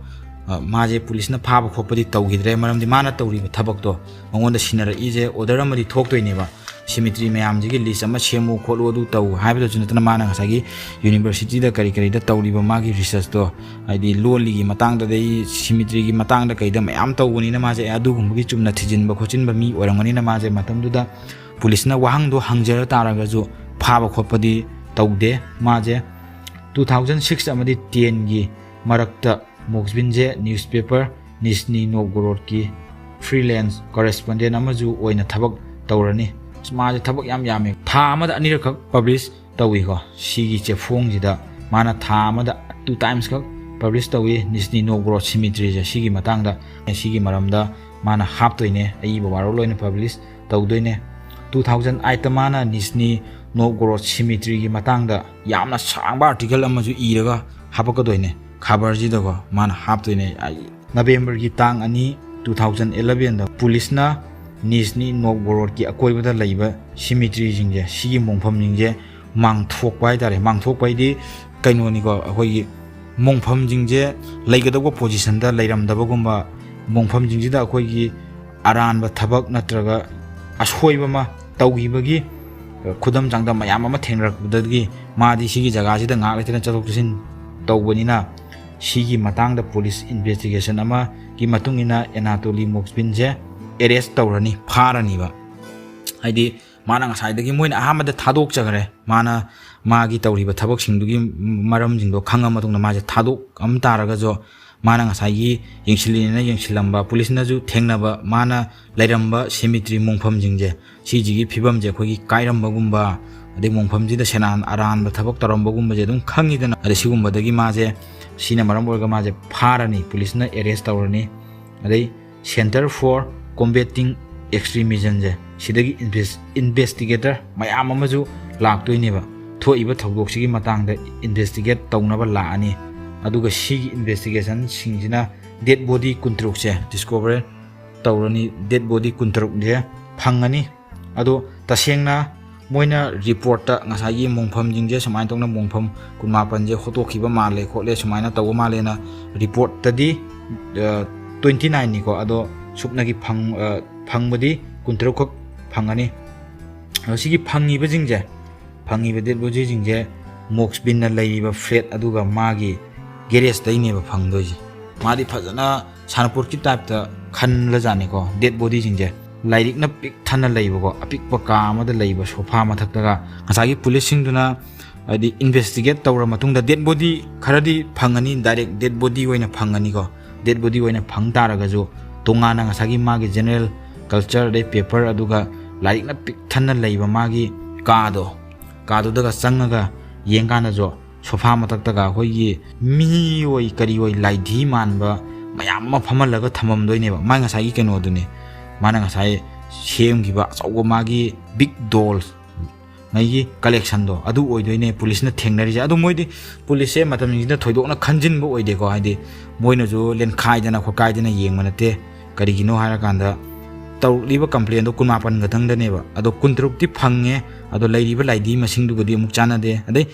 ꯃꯥꯁꯦ ꯄꯨꯂꯤꯁꯅ ꯐꯥꯕ ꯈꯣꯠꯄꯗꯤ ꯇꯧꯈꯤꯗ꯭ꯔꯦ ꯃꯔꯝꯗꯤ ꯃꯥꯅ ꯇꯧꯔꯤꯕ ꯊꯕꯛꯇꯣ ꯃꯉꯣꯟꯗ ꯁꯤꯟꯅꯔꯛꯏꯁꯦ ꯑꯣꯔꯗꯔ ꯑꯃꯗꯤ ꯊꯣꯛꯇꯣꯏꯅꯦꯕ ꯁꯤꯃꯤꯇ꯭ꯔꯤ ꯃꯌꯥꯝꯁꯤꯒꯤ ꯂꯤꯁ ꯑꯃ ꯁꯦꯝꯃꯨ ꯈꯣꯠꯂꯨ ꯑꯗꯨ ꯇꯧ ꯍꯥꯏꯕꯗꯁꯨ ꯅꯠꯇꯅ ꯃꯥꯅ ꯉꯁꯥꯏꯒꯤ ꯌꯨꯅꯤꯚꯔꯁꯤꯇꯤꯗ ꯀꯔꯤꯗ ꯇꯧꯔꯤꯕ ꯃꯥꯒꯤ ꯔꯤꯁꯔꯁꯇꯣ ꯍꯥꯏꯗꯤ ꯂꯣꯜꯂꯤꯒꯤ ꯃꯇꯥꯡꯗꯗꯩ ꯁꯤꯃꯤꯇ꯭ꯔꯤꯒꯤ ꯃꯇꯥꯡꯗ ꯀꯩꯗ ꯃꯌꯥꯝ ꯇꯧꯕꯅꯤꯅ ꯃꯥꯁꯦ ꯑꯗꯨꯒꯨꯝꯕꯒꯤ ꯆꯨꯝꯅ ꯊꯤꯖꯤꯟꯕ ꯈꯣꯠꯆꯤꯟꯕ ꯃꯤ ꯑꯣꯏꯔꯝꯒꯅꯤꯅ ꯃꯥꯁꯦ ꯃꯇꯝꯗꯨꯗ ꯄꯨꯂꯤꯁꯅ ꯋꯥꯍꯪꯗꯣ ꯍꯪꯖꯔ ꯇꯥꯔꯒꯁꯨ ꯐꯥꯕ ꯈꯣꯠꯄꯗꯤ ꯇꯧꯗꯦ ꯃꯥꯁꯦ 2006 ꯑꯃꯗꯤ 10ꯒꯤ ꯃꯔꯛꯇ ꯃꯣꯛꯁꯕꯤꯟꯁꯦ ꯅ꯭ꯌꯨꯁꯄꯦꯄꯔ ꯅꯤꯖꯅꯤ ꯅꯣꯚꯒꯣꯔꯣꯗꯀꯤ ꯐ꯭ꯔꯤꯂꯦꯟꯁ ꯀꯣꯔꯦꯁꯄꯣꯟꯗꯦꯟ ꯑꯃꯁꯨ ꯑꯣꯏꯅ ꯊꯕꯛ ꯇꯧꯔꯅꯤ ꯃꯥꯁꯦ ꯊꯕꯛ ꯌꯥꯝ ꯌꯥꯝꯃꯦ ꯊꯥ ꯑꯃꯗ ꯑꯅꯤꯔꯛꯈꯛ ꯄꯕ꯭ꯂꯤꯁ ꯇꯧꯏꯀꯣ ꯁꯤꯒꯤ ꯆꯦꯐꯣꯡꯁꯤꯗ ꯃꯥꯅ ꯊꯥ ꯑꯃꯗ 2 times ꯈꯛ ꯄꯕ꯭ꯂꯤꯁ ꯇꯧꯏ ꯅꯤꯖꯅꯤ ꯅꯣꯚꯒꯣꯔꯣꯗ ꯁꯤꯃꯤꯇ꯭ꯔꯤꯁꯦ ꯁꯤꯒꯤ ꯃꯇꯥꯡꯗ ꯁꯤꯒꯤ ꯃꯔꯝꯗ ꯃꯥꯅ ꯍꯥꯞꯇꯣꯏꯅꯦ ꯑꯏꯕ ꯋꯥꯔꯣꯜ ꯑꯣꯏꯅ ꯄꯕ꯭ꯂꯤꯁ ꯇꯧꯗꯣꯏꯅꯦ 2008ꯇ ꯃꯥꯅ ꯅꯤꯖꯅꯤ ꯅꯣꯚꯒꯣꯔꯣꯗ ꯁꯤꯃꯤꯇ꯭ꯔꯤꯒꯤ ꯃꯇꯥꯡꯗ ꯌꯥꯝꯅ ꯁꯥꯡꯕ ꯑꯥꯔꯇꯤꯀꯜ ꯑꯃꯁꯨ ꯏꯔꯒ ꯍꯥꯞꯄꯛꯀꯗꯣꯏꯅꯦ ꯈꯕꯔꯁꯤꯗꯀꯣ ꯃꯥꯅ ꯍꯥꯞꯇꯣꯏꯅꯦ ꯅꯕꯦꯝꯕꯔꯒꯤ ꯇꯥꯡ 2 2011ꯗ ꯄꯨꯂꯤꯁꯅ ꯅꯤꯖꯅꯤ ꯅꯣꯚꯒꯣꯔꯣꯗꯀꯤ ꯑꯀꯣꯏꯕꯗ ꯂꯩꯕ ꯁꯤꯃꯤꯇ꯭ꯔꯤꯁꯤꯡꯁꯦ ꯁꯤꯒꯤ ꯃꯣꯡꯐꯝꯁꯤꯡꯁꯦ ꯃꯥꯡꯊꯣꯛꯄ ꯍꯥꯏꯇꯥꯔꯦ ꯃꯥꯡꯊꯣꯛꯄ ꯍꯥꯏꯗꯤ ꯀꯩꯅꯣꯅꯤꯀꯣ ꯑꯩꯈꯣꯏꯒꯤ ꯃꯣꯡꯐꯝꯁꯤꯡꯁꯦ ꯂꯩꯒꯗꯧꯕ ꯄꯣꯖꯤꯁꯟꯗ ꯂꯩꯔꯝꯗꯕꯒꯨꯝꯕ ꯃꯣꯡꯐꯝꯁꯤꯡꯁꯤꯗ ꯑꯩꯈꯣꯏꯒꯤ ꯑꯔꯥꯟꯕ ꯊꯕꯛ ꯅꯠꯇ꯭ꯔꯒ ꯑꯁꯣꯏꯕ ꯑꯃ ꯇꯧꯈꯤꯕꯒꯤ ꯈꯨꯗꯝ ꯆꯥꯡꯗꯝ ꯃꯌꯥꯝ ꯑꯃ ꯊꯦꯡꯅꯔꯛꯄꯗꯒꯤ ꯃꯥꯗꯤ ꯁꯤꯒꯤ ꯖꯒꯥꯁꯤꯗ ꯉꯥꯛ ꯂꯩꯇꯅ ꯆꯠꯊꯣꯛ ꯆꯠꯁꯤꯟ ꯇꯧꯕꯅꯤꯅ ꯁꯤꯒꯤ ꯃꯇꯥꯡꯗ ꯄꯨꯂꯤꯁ ꯏꯟꯚꯦꯁꯇꯤꯒꯦꯁꯟ ꯑꯃꯒꯤ ꯃꯇꯨꯡ ꯏꯟꯅ ꯑꯦꯅꯥꯇꯣꯂꯤ ꯃꯣꯛꯁꯕꯤꯟꯁꯦ ꯑꯦꯔꯦꯁ ꯇꯧꯔꯅꯤ ꯐꯥꯔꯅꯤꯕ ꯍꯥꯏꯗꯤ ꯃꯥꯅ ꯉꯁꯥꯏꯗꯒꯤ ꯃꯣꯏꯅ ꯑꯍꯥꯟꯕꯗ ꯊꯥꯗꯣꯛꯆꯈ꯭ꯔꯦ ꯃꯥꯅ ꯃꯥꯒꯤ ꯇꯧꯔꯤꯕ ꯊꯕꯛꯁꯤꯡꯗꯨꯒꯤ ꯃꯔꯝꯁꯤꯡꯗꯣ ꯈꯪꯉ ꯃꯇꯨꯡꯗ ꯃꯥꯁꯦ ꯊꯥꯗꯣꯛꯑꯝ ꯇꯥꯔꯒꯁꯨ ꯃꯥꯅ ꯉꯁꯥꯏꯒꯤ ꯌꯦꯡꯁꯤꯜꯂꯤꯅ ꯌꯦꯡꯁꯤꯜꯂꯝꯕ ꯄꯨꯂꯤꯁꯅꯁꯨ ꯊꯦꯡꯅꯕ ꯃꯥꯅ ꯂꯩꯔꯝꯕ ꯁꯤꯃꯤꯇ꯭ꯔꯤ ꯃꯣꯡꯐꯝꯁꯤꯡꯁꯦ ꯁꯤꯁꯤꯒꯤ ꯐꯤꯕꯝꯁꯦ ꯑꯩꯈꯣꯏꯒꯤ ꯀꯥꯏꯔꯝꯕꯒꯨꯝꯕ ꯑꯗꯩ ꯃꯣꯡꯐꯝꯁꯤꯗ ꯁꯦꯅꯥꯟ ꯑꯔꯥꯟꯕ ꯊꯕꯛ ꯇꯧꯔꯝꯕꯒꯨꯝꯕꯁꯦ ꯑꯗꯨꯝ ꯈꯪꯉꯤꯗꯅ ꯑꯗꯩ ꯁꯤꯒꯨꯝꯕꯗꯒꯤ ꯃꯥꯁꯦ ꯁꯤꯅ ꯃꯔꯝ ꯑꯣꯏꯔꯒ ꯃꯥꯁꯦ ꯐꯥꯔꯅꯤ ꯄꯨꯂꯤꯁꯅ ꯑꯦꯔꯦꯁ ꯇꯧꯔꯅꯤ ꯑꯗꯩ ꯁꯦꯟꯇꯔ ꯐꯣꯔ ꯀꯣꯝꯕꯦꯇꯤꯡ ꯑꯦꯛꯁꯇ꯭ꯔꯤꯃꯤꯖꯝꯁꯦ ꯁꯤꯗꯒꯤ ꯏꯟꯚꯦꯁꯇꯤꯒꯦꯇꯔ ꯃꯌꯥꯝ ꯑꯃꯁꯨ ꯂꯥꯛꯇꯣꯏꯅꯦꯕ ꯊꯣꯛꯏꯕ ꯊꯧꯗꯣꯛꯁꯤꯒꯤ ꯃꯇꯥꯡꯗ ꯏꯟꯚꯦꯁꯇꯤꯒꯦꯠ ꯇꯧꯅꯕ ꯂꯥꯛꯑꯅꯤ ꯑꯗꯨꯒ ꯁꯤꯒꯤ ꯏꯟꯚꯦꯁꯇꯤꯒꯦꯁꯟꯁꯤꯡꯁꯤꯅ ꯗꯦꯗ ꯕꯣꯗꯤ 23ꯁꯦ ꯗꯤꯁꯀꯣꯚꯔ ꯇꯧꯔꯅꯤ ꯗꯦꯗ ꯕꯣꯗꯤ 23ꯁꯦ ꯐꯪꯉꯅꯤ ꯑꯗꯣ ꯇꯁꯦꯡꯅ ꯃꯣꯏꯅ ꯔꯤꯄꯣꯔꯠꯇ ꯉꯁꯥꯏꯒꯤ ꯃꯣꯡꯐꯝꯁꯤꯡꯁꯦ ꯁꯨꯃꯥꯏꯅ ꯇꯧꯅ ꯃꯣꯡꯐꯝ 18ꯁꯦ ꯍꯣꯠꯇꯣꯛꯈꯤꯕ ꯃꯥꯜꯂꯦ ꯈꯣꯠꯂꯦ ꯁꯨꯃꯥꯏꯅ ꯇꯧꯕ ꯃꯥꯜꯂꯦꯅ ꯔꯤꯄꯣꯔꯠꯇꯗꯤ 29ꯅꯤꯀꯣ ꯑꯗꯣ ꯁꯨꯞꯅꯒꯤ ꯐꯪꯕꯗꯤ 23 ꯈꯛ ꯐꯪꯉꯅꯤ ꯁꯤꯒꯤ ꯐꯪꯉꯤꯕꯁꯤꯡꯁꯦ ꯐꯪꯉꯤꯕ ꯗꯦꯗ ꯕꯣꯗꯤꯁꯤꯡꯁꯦ ꯃꯣꯛꯁꯕꯤꯟꯅ ꯂꯩꯔꯤꯕ ꯐ꯭ꯂꯦꯠ ꯑꯗꯨꯒ ꯃꯥꯒꯤ ꯒꯦꯔꯦꯖꯇꯩꯅꯦꯕ ꯐꯪꯗꯣꯏꯁꯦ ꯃꯥꯗꯤ ꯐꯖꯅ ꯁꯥꯟꯅꯄꯣꯠꯀꯤ ꯇꯥꯏꯞꯇ ꯈꯟꯂꯖꯥꯠꯅꯤꯀꯣ ꯗꯦꯗ ꯕꯣꯗꯤꯁꯤꯡꯁꯦ ꯂꯥꯏꯔꯤꯛꯅ ꯄꯤꯛ ꯊꯟꯅ ꯂꯩꯕꯀꯣ ꯑꯄꯤꯛꯄ ꯀꯥ ꯑꯃꯗ ꯂꯩꯕ ꯁꯣꯐꯥ ꯃꯊꯛꯇꯒ ꯉꯁꯥꯏꯒꯤ ꯄꯨꯂꯤꯁꯁꯤꯡꯗꯨꯅ adi investigate tawra matungda dead body kharadi phangani direct dead body oina phangani ko dead body oina phang taraga jo tongana ngasagi magi general culture de paper aduga larik na pik thanna leiba magi kado daga changaga yengana jo sofa matak taga hoyi mi oi kari oi laidhi manba mayam ma phamalaga thamam doine ba mai ngasagi keno dune mana ngasai semgiba chawgo magi big dolls ngai collection do adu oidoine police na thengnari ja adu moidi police e matam ni da thoidokna khanjin bo oide ko haide moina jo len khai dana kho kai dana yeng manate kari gino hara kanda taw liba complaint do kun mapan gathang da ne ba ado kun truk ti phange ado lairiba laidi masing du godi muk chana de adai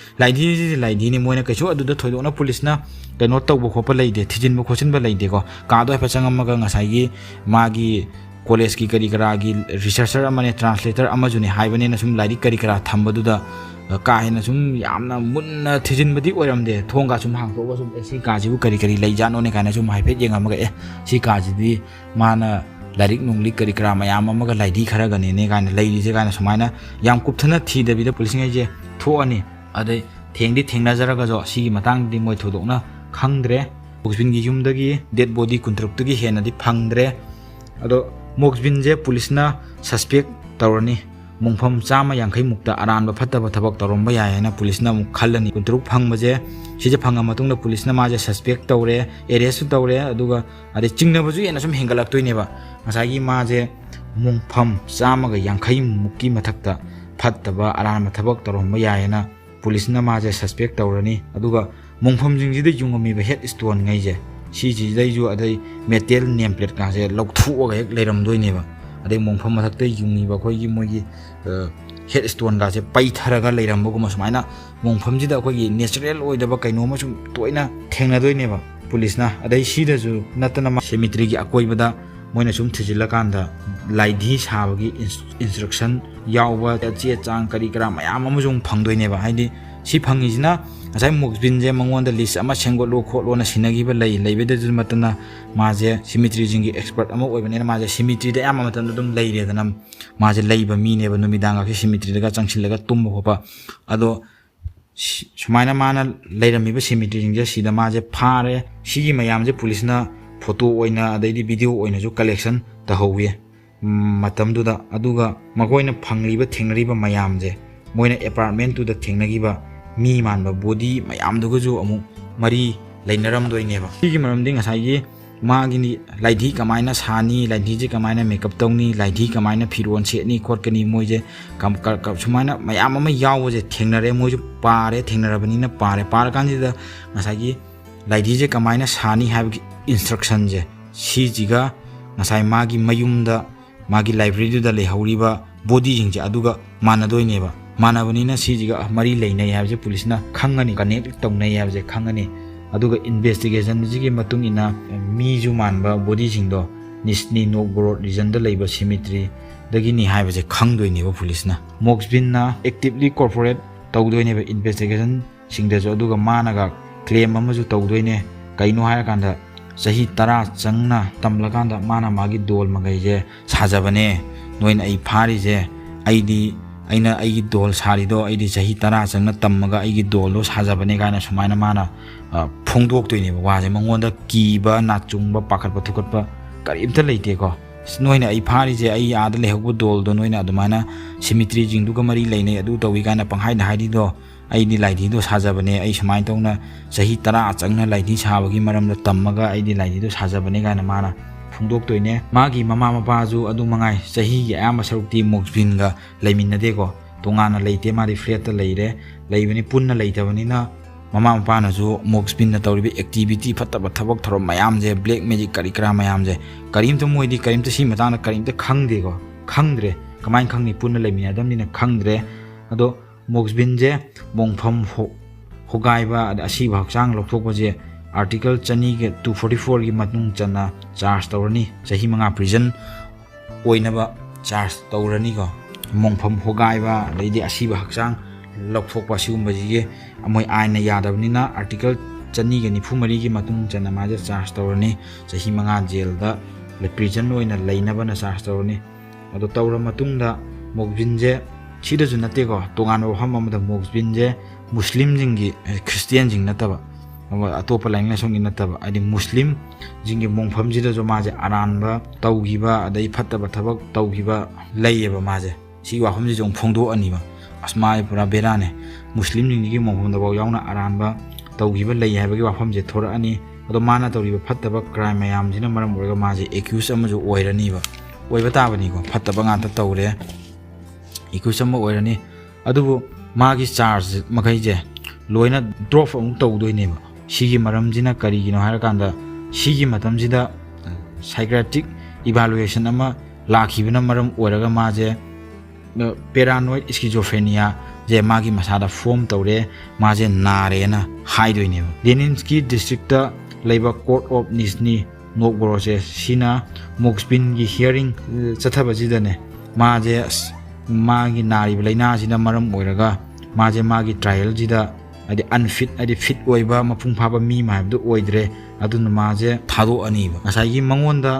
laidi ni moina kaisu adu da thoidokna police na keno tawbo khopa leide thijin bo khosin ba leide ko ka do fa changam ga ngasai gi magi college की करी करा की researcher अमने translator अमजुने हाइबने न सुम like करी करा थंबदुदा काहेन सुम यामना मुन्ना थिजिनबदी ओरमदे थोंगा सुम हांगतोबा सुम AC काजिबु करी करी लैजानो ने काने सुम हाइफे जेंगामगा ए सी काजिदी माना लाइक नुंगली करी करा मयाम अमगा लाइदी खरा गने ने काने लैलिजे काने सुमाइना याम कुपथना थीदबिदा पुलिस जे थोअनी अदे थेंगदी थेंगना जरागा जो सी मतांगदी मोय थोदोकना खंगद्रे बुक्सबिनगी युमदगी डेड बॉडी कुंट्रुक्तगी हेनदी फंगद्रे अदो मोक्सबिन पुलिस सस्पेक्ट तौरनी मुंगफम चामा यांखई मुक्ता अरानब फत्तब थबक तौरम यायना पुलिस खलनी कुंतरुक फंगबजे सिजे फंगा मतुंगदा पुलिस माजे सस्पेक्ट तौरे एरेस्ट तौरे अदुगा अदे चिंगनबजु येना सुम हेंगलक्तोइनेबा ngасagi माजे मुंगफम चामागा यांखई मुक्की मथक्ता फत्तब अरानब थबक तौरम यायना पुलिस माजे सस्पेक्ट तौरनी अदुगा मुंगफम जिंगजिदे युंगमीबा हेड स्टोन ngaiजे सीजी दैजु अदै मेटल नेम प्लेट कासे लौथुअगा हेक लेरमदोइनेबा अदै मोंफम मथक्ते युंगीबा खोगी मोगी हेड स्टोन गासे पैथरगा लेरमबगुम सुमाइना मोंफमजिदा खोगी नेचुरल ओइदबा कैनोमा सुम तोइना थेंगनादोइनेबा पुलिसना अदै सीदजु नतना सेमिट्री की अकोइबदा मोइना सुम थिजिला कांदा लाइधी साबगी इंस्ट्रक्शन यावबा चे चांग करी करा मयाम अमजुंग फंगदोइनेबा हाइदि सी फंगिजना असai मोक्सबिन जे मंगोंदा लिस्ट अमा सेंगोलो खोलोना सिनगिबा लेबेदे जुमतना माजे सिमिट्री जिंगी एक्सपर्ट अमा ओइबनेना माजे सिमिट्री दे यामा मतन दुम लेरेदना माजे लेबा मीनेबा नुमिदांगा के सिमिट्री दगा चंगसिलगा तुम होपा अदो सुमाइना माना लेरमिबा सिमिट्री जिंगे सिदा माजे फारे सिगी मयाम जे पुलिसना फोटो ओइना अदैदि वीडियो ओइना जो कलेक्शन तहौवे मतमदुदा अदुगा मगोइना फंगलिबा थेंगरिबा मयाम जे मोइना अपार्टमेंट तुदा थेंगनगिबा मी मानबा बॉडी मयाम दुगजु अमु मरी लेनरम दोइनेबा सिगी मरमदि ngasai मागिनी लाइधी कमाइना सानी लाइधी जे कमाइना मेकअप तौनी लाइधी कमाइना फिरोन सेनी खोटकनी मोइजे कम सुमाइना मयाम अमा यावजे थेंगनरे मोइजु पारे थेंगनरबनिना पार कांजिदा ngasai लाइधी जे कमाइना सानी हाबगी इंस्ट्रक्शन जे सीजिगा ngasai मागी मयुमदा मागी लाइब्रेरी दा लेहौरिबा बॉडी जिंजे अदुगा मानदोइनेबा मानबनीना सीजिगा मरी लेनै हाबजे पुलिसना खंगनी कनेक्ट तौनै हाबजे खंगनी अदुगा इन्वेस्टिगेशन जिगी मतुंगिना मीजु मानबा बॉडी जिंगदो निस्नी नोगोरोड रीजन दा लेबा सिमिट्री दगिनी हाबजे खंगदोइनेबा पुलिसना मोक्सबिनना एक्टिवली कॉर्पोरेट तौदोइनेबा इन्वेस्टिगेशन सिंगदजो अदुगा मानागा क्लेम अमजु तौदोइने कैनो हायकांदा सही 10 चंगना तमलकांदा माना मागी दोल मगैजे साजबने नोइन आई फारिजे आईदी अना आई दोल सारीदो आई चाही 10 चंगना तमगा आई दोलो साजबने गाना सुमाइना माना फोंदोक्तोइनेबा वाजे मंगोंदा कीबा नाचुंगबा पाखटबा थुकटबा करीमता लेतेको नोइना आई फारिजे आई आदा लेहगबो दोलदो नोइना अदुमाना सिमिट्री जिंगदुगा मरी लेने अदु तवी गाना पंहाइना हाइदिदो आईदी लाइदीदो साजबने आई समाइ तौना चाही 10 चंगना लाइदी साबगी मरमदा तमगा आईदी लाइदीदो साजबने गाना माना फोंदोक्तोइने मागी ममा मपाजु अदु मंगाई चाही यामा सरुक्ति मोक्सबिनगा लेमिनदेको तोंगाना लेते मादी फ्लेट लेरे लेबनी पुन्ना लेतबनिना ममा मपानाजु मोक्सबिनना तौरिबे एक्टिविटी फत्तबा थबक थरो मयाम जे ब्लैक मैजिक करिकरा मयाम जे करीमतो मोइदी करीमतो सी मताना करीमतो खंगदेको खंगद्रे कमाइन खंगनी पुन्ना लेमिनादमनिना खंगद्रे अदो मोक्सबिन जे मोंगफम होगाइबा असीबा हक्चांग लौथोकबजे आर्टिकल चनी के 244 की मतुंग चना चार्ज तौरनी चाही 5 प्रिजन ओइनबा चार्ज तौरनी को मोंगफम होगाइबा लेदि असीबा हक्चांग लौथोकबा सिगुंबजिगे अमोय आइना यादबनिना आर्टिकल चनी के 94 की मतुंग चना माजे चार्ज तौरनी चाही 5 जेल दा ले प्रिजन ओइना लेनबना चार्ज तौरनी अदो तौर मतुंगदा मोक्सबिन जे सिदसु नतेको तोगानो वफम अमदा मोक्सबिन जे मुस्लिम जिंगी क्रिश्चियन जिंग नतबा अतोप लाइंग सोंगी नतबा अदि मुस्लिम जिंगी मोंफम जिदसु माजे अरानबा तौगिबा अदई फत्तबा थबक तौगिबा लैयेबा माजे सी वाफम जे जों फोंदो अनिबा अस्माय पुरा बेराने मुस्लिम जिंगी मोंफम दबाव यावना अरानबा तौगिबा लैय हाबगी वाफम जे थोरा अनि अदो माना तौरिबा फत्तबा क्राइम मयाम जिना मरम ओरगा माजे एक्यूज अमजु ओइरनिबा ओइबा ताबनिको फत्तबा गाता तौरे एक्यूज अम ओइरनी अदुबु मागी चार्ज मखैजे लोइना ड्रॉप अमुक तौदोइनेबा सिगी मरमजिना करिगिनो हारकांदा सिगी मतमजिदा साइकियाट्रिक इवैल्यूएशन अमा लाखिबना मरम ओरगा माजे पैरानोइड स्किजोफ्रेनिया जे मागी मसादा फॉर्म तौरे माजे नारेना हाइदोइनेबा लेनिन्स्की डिस्ट्रिक्ट लेबा कोर्ट ऑफ निजनी नोवगोरोडसे सिना मोक्सबिन की हियरिंग चथबजिदने माजे मागी नारिब लैना जिना मरम ओरगा माजे मागी ट्रायल जिदा अदि अनफिट अदि फिट ओइबा मपुंग फाबा मी माइबदो ओइद्रे अदुन माजे थादो अनिबा ngसाइगी मंगोंदा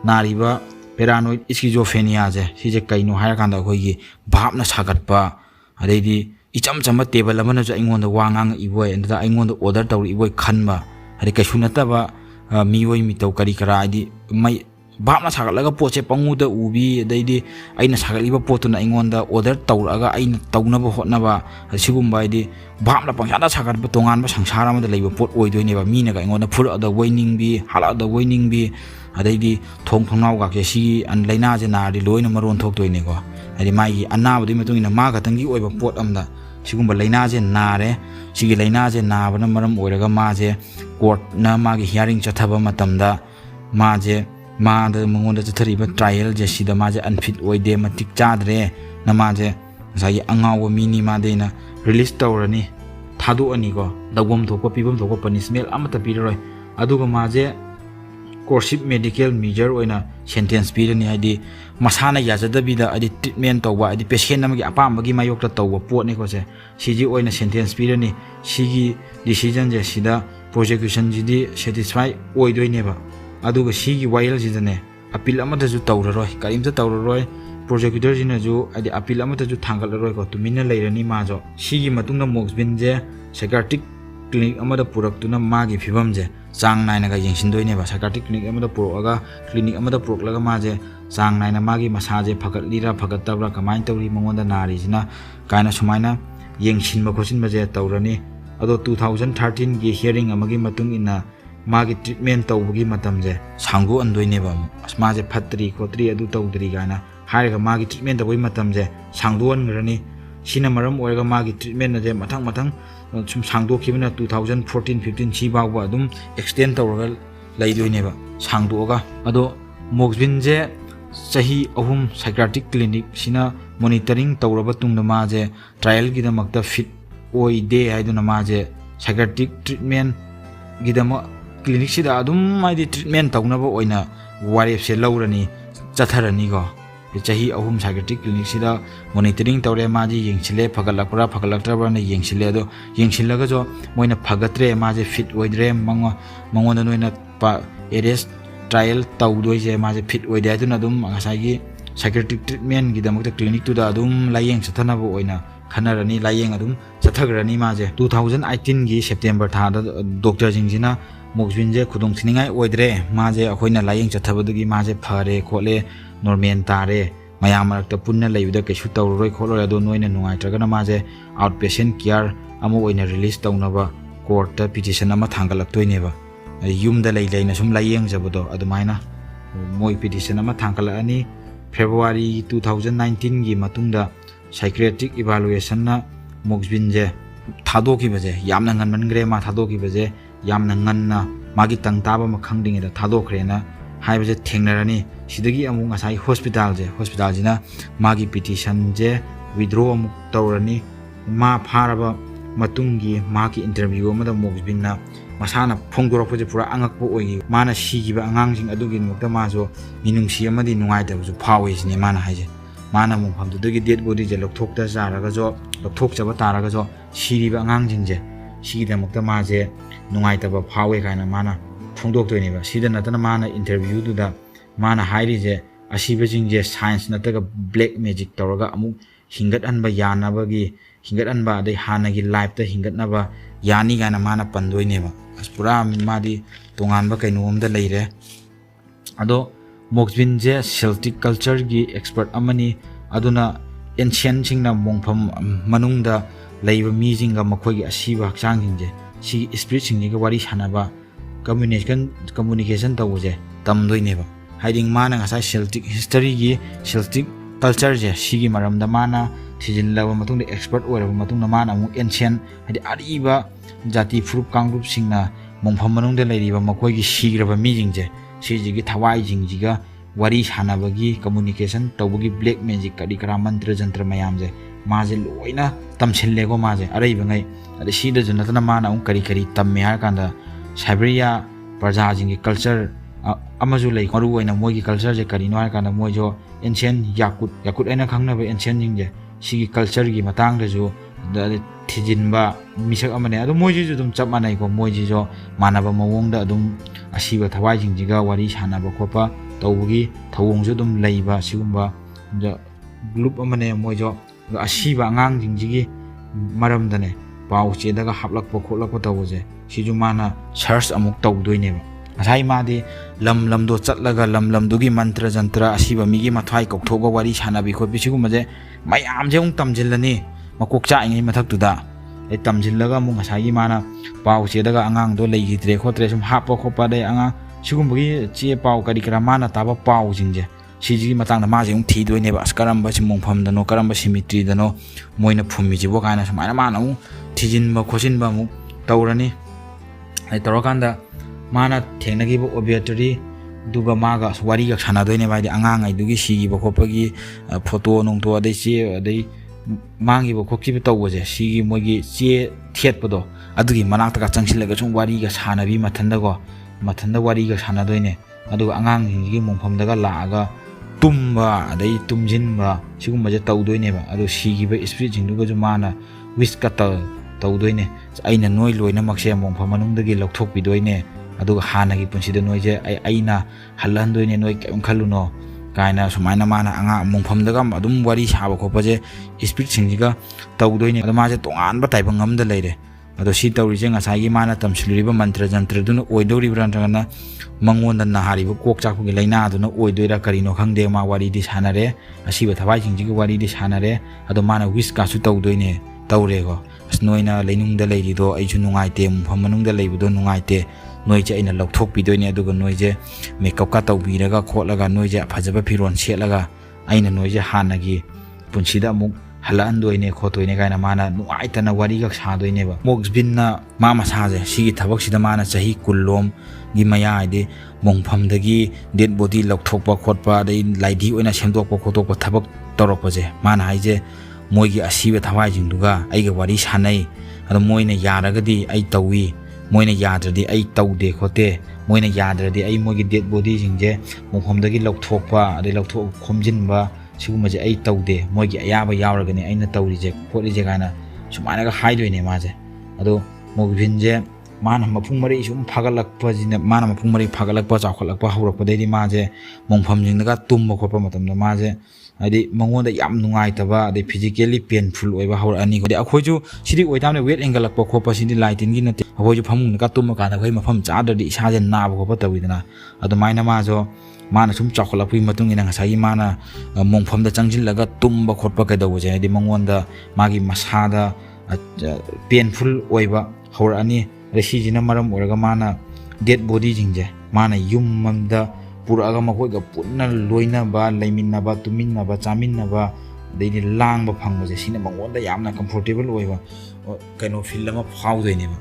नारिबा पैरानोइड स्किजोफ्रेनिया जे सिजे कइनो हायरकांदा खोइगी भाबना सागतपा अदैदी इचम चम टेबल अमना जो अइंगोंदा वांगांग इबोय एंदा अइंगोंदा ऑर्डर तौर इबोय खनबा अदि कइसु नतबा मिओइ मितौ करी करा आदि मै भाबना सागलगा पोचे पंगुदा उबी अदैदी अइना सागलिबा पोतुना अइंगोंदा ऑर्डर तौरगा अइना तौनबा होतनबा सिगुम्बा आदि भाबना पंगसादा सागतबा तोंगानबा संसार अमदा लेबा पोत ओइदोइनेबा मीनागा अइंगोंदा फुरअदा वइनिंगबी हालादा वइनिंगबी अदैदी थोंग थोंनावगा के सी अन लैना जे नारदि लोइना मरोन थोक्तोइनेको अदि मागी अनाबदि मतुंगिना मा खतंगी ओइबा पोत अमदा सिगुम्बा लैना जे नारे सिगी लैना जे नाबना मरम ओइरगा माजे कोर्ट ना मागी हियरिंग चथबा मतमदा माजे मादा मंगोंदा चथरिबा ट्रायल जे सिदा माजे अनफिट ओइदे मतिक चाद्रे ना माजे साई अंगाव मिनी मादेना रिलीज तौरनी थादो अनिको दगोम थोको पिबम थोको पनिशमेंट अमता पिररोय अदुगा माजे कोर्सिव मेडिकल मेजर ओइना सेंटेंस पिरनी आदि मसाना याजदबिदा आदि ट्रीटमेंट तौबा आदि पेशेंट अमगी अपामबगी मायोक्ता तौबा पोटने कोसे सिजी ओइना सेंटेंस पिरनी सिगी डिसीजन जे सिदा प्रोसिक्यूशन जिदी सैटिस्फाई ओइदोइनेबा अदुगा सिगी वायल जिदने अपील अमदजु तौररोय करिमता तौररोय प्रोसिक्यूटर जिनजु आदि अपील अमदजु थांगलरोय को तुमिना लेरनी माजो सिगी मतुंगा मोक्सबिन जे साइकियाट्रिक क्लिनिक अमदा पुरक्तुना मागी फिबम जे चांग नायनागा यंगसिनदोइनेबा साइकियाट्रिक क्लिनिक अमदा पुरक्अगा क्लिनिक अमदा पुरक्लगा माजे चांग नायना मागी मसाजे फगतलीरा फगतबरा कमाइन तौरी मंगोंदा नारिजिना कायना सुमाइना यंगसिनबा खोसिनबा जे तौरनी अदो 2013 की हियरिंग अमगी मतुंग इना मागी ट्रीटमेंट तौबगी मतम जे सांगो अंदोइनेबा अस्माजे फत्तरी खोत्री अदु तौदरी गाना हायगा मागी ट्रीटमेंट तौबई मतम जे सांगदोनग्रनी सिना मरम ओरगा मागी ट्रीटमेंट जे मथंग मथंग सुम सांगदोखिबना 2014 15 सी बावबा अदुम एक्सटेंड तौरगा लैदोइनेबा सांगदोगा अदो मोक्सबिन जे सही अहुम साइकियाट्रिक क्लिनिक सिना मॉनिटरिंग तौरबा तुंगदा माजे ट्रायल गिदमक्ता फिट ओइदे हाइदुना माजे साइकियाट्रिक ट्रीटमेंट गिदमा क्लिनिक सिदा अदुम माइदि ट्रीटमेंट तौनबा ओइना वारेपसे लौरनी चथरनीगो चाही अहुम साइकियाट्रिक क्लिनिक सिदा मॉनिटरिंग तौरे माजी यंगसिले फगलकपरा फगलक्तबरना यंगसिले अदो यंगसिलगा जो मोइना फगत्रे माजे फिट ओइद्रे मंगोना नोइना एरेस्ट ट्रायल तौदोइजे माजे फिट ओइदे अदुना अदुम ngसाइगी साइकियाट्रिक ट्रीटमेंट गिदमक्ता क्लिनिक तुदा अदुम लायेंग चथनबा ओइना खनरनी लायेंग अदुम चथगरनी माजे 2018 की सेप्टेम्बर थादा डॉक्टर जिंजिना मोक्सबिन जे खुदोंग थिनिंगाय ओइद्रे माजे अखोइना लायेंग चथबदुगी माजे फरे खोले नॉर्मल तारे मयाम मरक्ता पुन्ना लैबदा कैसु तौररोय खोलोय अदो नोइना नुंगाइत्रगना माजे आउट पेशेंट केयर अमो ओइना रिलीज तौनबा कोर्ट पिटिशन अमा थांगलक्तोइनेबा युमदा लैना सुम लायेंग जबदो अदुमाइना मोइ पिटिशन अमा थांगलअनी फेब्रुवारी 2019 की मतुंगदा साइकियाट्रिक इवैल्यूएशन ना मोक्सबिन जे थादोखिबजे यामना ngनमनग्रे मा थादोखिबजे यामना ngनना मागी तंगताबा मखंगदिंगदा थादोखरेना हाइबजे थेंगनरनी सिदगी अमु ngसाइ हॉस्पिटल जिना मागी पिटिशन जे विड्रॉ अमु तौरनी मा फारबा मतुंगी मागी इंटरव्यू अमदा मोक्सबिनना मसाना फोंदोरपजे पुरा अंगकपो ओइगी माना सिगिबा अंगांगजिंग अदुगी मुक्ता माजो मिनुंगसी अमदी नुंगाइदबजु फावेसिने माना हाइजे माना मुफमदुदगी डेड बॉडी जे लौथोक्ता जारगा जो लौथोकचबा तारगा जो सिरिबा अंगांगजिंग जे सिगिदमक्ता माजे नुंगाइतबा फावे कायना माना फोंदोक्तोइनेबा सिदा नतना माना इंटरव्यू दुदा माना हाइरिजे असिबजिंग जे साइंस नतगा ब्लैक मैजिक तौरगा अमु hingathanba yanabagi hingathanba adai hanagi life ta hingatnaba yani gaina mana pandoineba pura madi tonganba kainomda leire ado Moksbin je Celtic culture gi expert amani aduna ancient singna mongpham manungda leiba mi jinga makhoi asiba hakchang jingje si spirit singni ga wari sanaba communication tawuje tamdoineba hiding mana ngasa Celtic history gi Celtic culture je sigi maramda mana thijin lawa matungda expert oiraba matungda mana amu ancient hadi ariba jati furup kangrup singna mongpham manungda leiriba makhoi gi sigraba mi jingje sigi thawai jingjiga wari sanabagi communication tawbagi black magic kadi kara mantra jantra mayamje maje loina tamchillego maje arei bangai ade sida junatana mana kari kari tamme har kanda Siberia praja jingi culture amaju lei maru oina moigi culture je kari no har kanda moijo ancient yakut aina khangna ba ancient jingje sigi culture gi matang da jo thijinba misak amane adu moiji ju dum chap manai ko moiji jo manaba mawongda dum asiba thawai jingjiga wari sanaba khopa tawgi thawongju dum leiba sigumba group amane moijo asiba angang jingjigi maramdane pau chedaga haplakpa kholakpa tawuje siju mana search amuk tawdoineba asai madi lam do chatlaga lam dugi mantra jantra asiba migi mathai kokthoga wari sanabi khopi sigumba je mayam je tamjillani makokcha ingi mathak tuda ai tamjillaga mu ngasai mana pau chedaga angang do leigidre khotre sum hapa khopa dai anga sigumbi che pau kadi kara mana taba pau jingje siji matang na maje thi doine ba karamba simongpham dano karamba symmetry dano moina phumi jibo kana samaina mana mu thijin ba khosin ba mu tawrani ai torokanda mana thengnagi bo obituary duga maga wari ga sana doine ba di angang ai dugi sigi ba khopagi photo nongto adai che adai mangi bo khokki tawje sigi mogi che thietpado adugi manakta ka changsilaga chung wari ga sana bi mathanda wari ga sana doine adu angang gi mongpham daga laaga tumba adai tumjinba sigumba je tawdoine ba adu sigi ba spirit jingduga ju mana wish ka tawdoine aina noi loina makse mongpham manung dagi lokthok pi doine adu hana gi punsida noi je aina halan doine noi kem khaluno kaina sumaina mana anga mongpham daga adum wari saba khopa je spirit singjiga tawdoine adu ma je tongan ba taiba ngamda leire ado si tawri je ngasai gi mana tamsulriba mantra jantra dun oidori brantana mangonda nahari bu kok chakku gi laina dun oidoira karino khangde ma wari di sanare asiba thawai jingji gi wari di sanare ado mana wish ka su tawdoine tawre go asnoina leinung da leiri do ai ju nungai te mpham manung da leibu do nungai te noi je ina lokthok pi doine adu go noi je makeup ka tawbiraga khotlaga noi je phajaba phiron selaga aina noi je hanagi punsida muk halan doine khotoine kaina mana nuaitana wari ga sa doine ba Moksbin na mama saje sigi thabak sida mana chahi kullom gi maya ide mongpham dagi dead body lokthokpa khotpa dai laidi oina semdokpa khotokpa thabak torokpa je mana haije moigi asiba thawai jingduga aiga wari sanai ado moina yaragadi ai tawi moina yadradi ai tawde khote moina yadradi ai moigi dead body jingje mongpham dagi lokthokpa dai lokthok khomjinba siguma je ai tawde moigi ayaba yawragani aina tawri je kholi je kana sumaina ga haidoine maje ado Moksbin je mana mapung mari sum phagalakpa jina mana mapung mari phagalakpa chakholakpa haurakpa dei maje mongpham jingdaga tumba khopa matamda maje adi mangonda yam nungai taba adi physically painful oiba haur ani ko akhoju sidi oitamne weight angle lakpa khopa sidi lighting gi nate akhoju phamung ka tum ka na khoi mafam cha da di sa je na ba khopa tawidana adu maina ma jo mana sum chakholapui matung ina ngasai mana mongpham da changjil laga tumba khotpa ka dawo je adi mangonda magi masada painful oiba haur ani resi jina maram oraga mana dead body jingje mana yummamda puraga makhoi punna loina ba laiminna ba tuminna ba chaminna ba deini lang ba phangba je sina mangonda yamna comfortable oiba kaino feel ma phau doine ba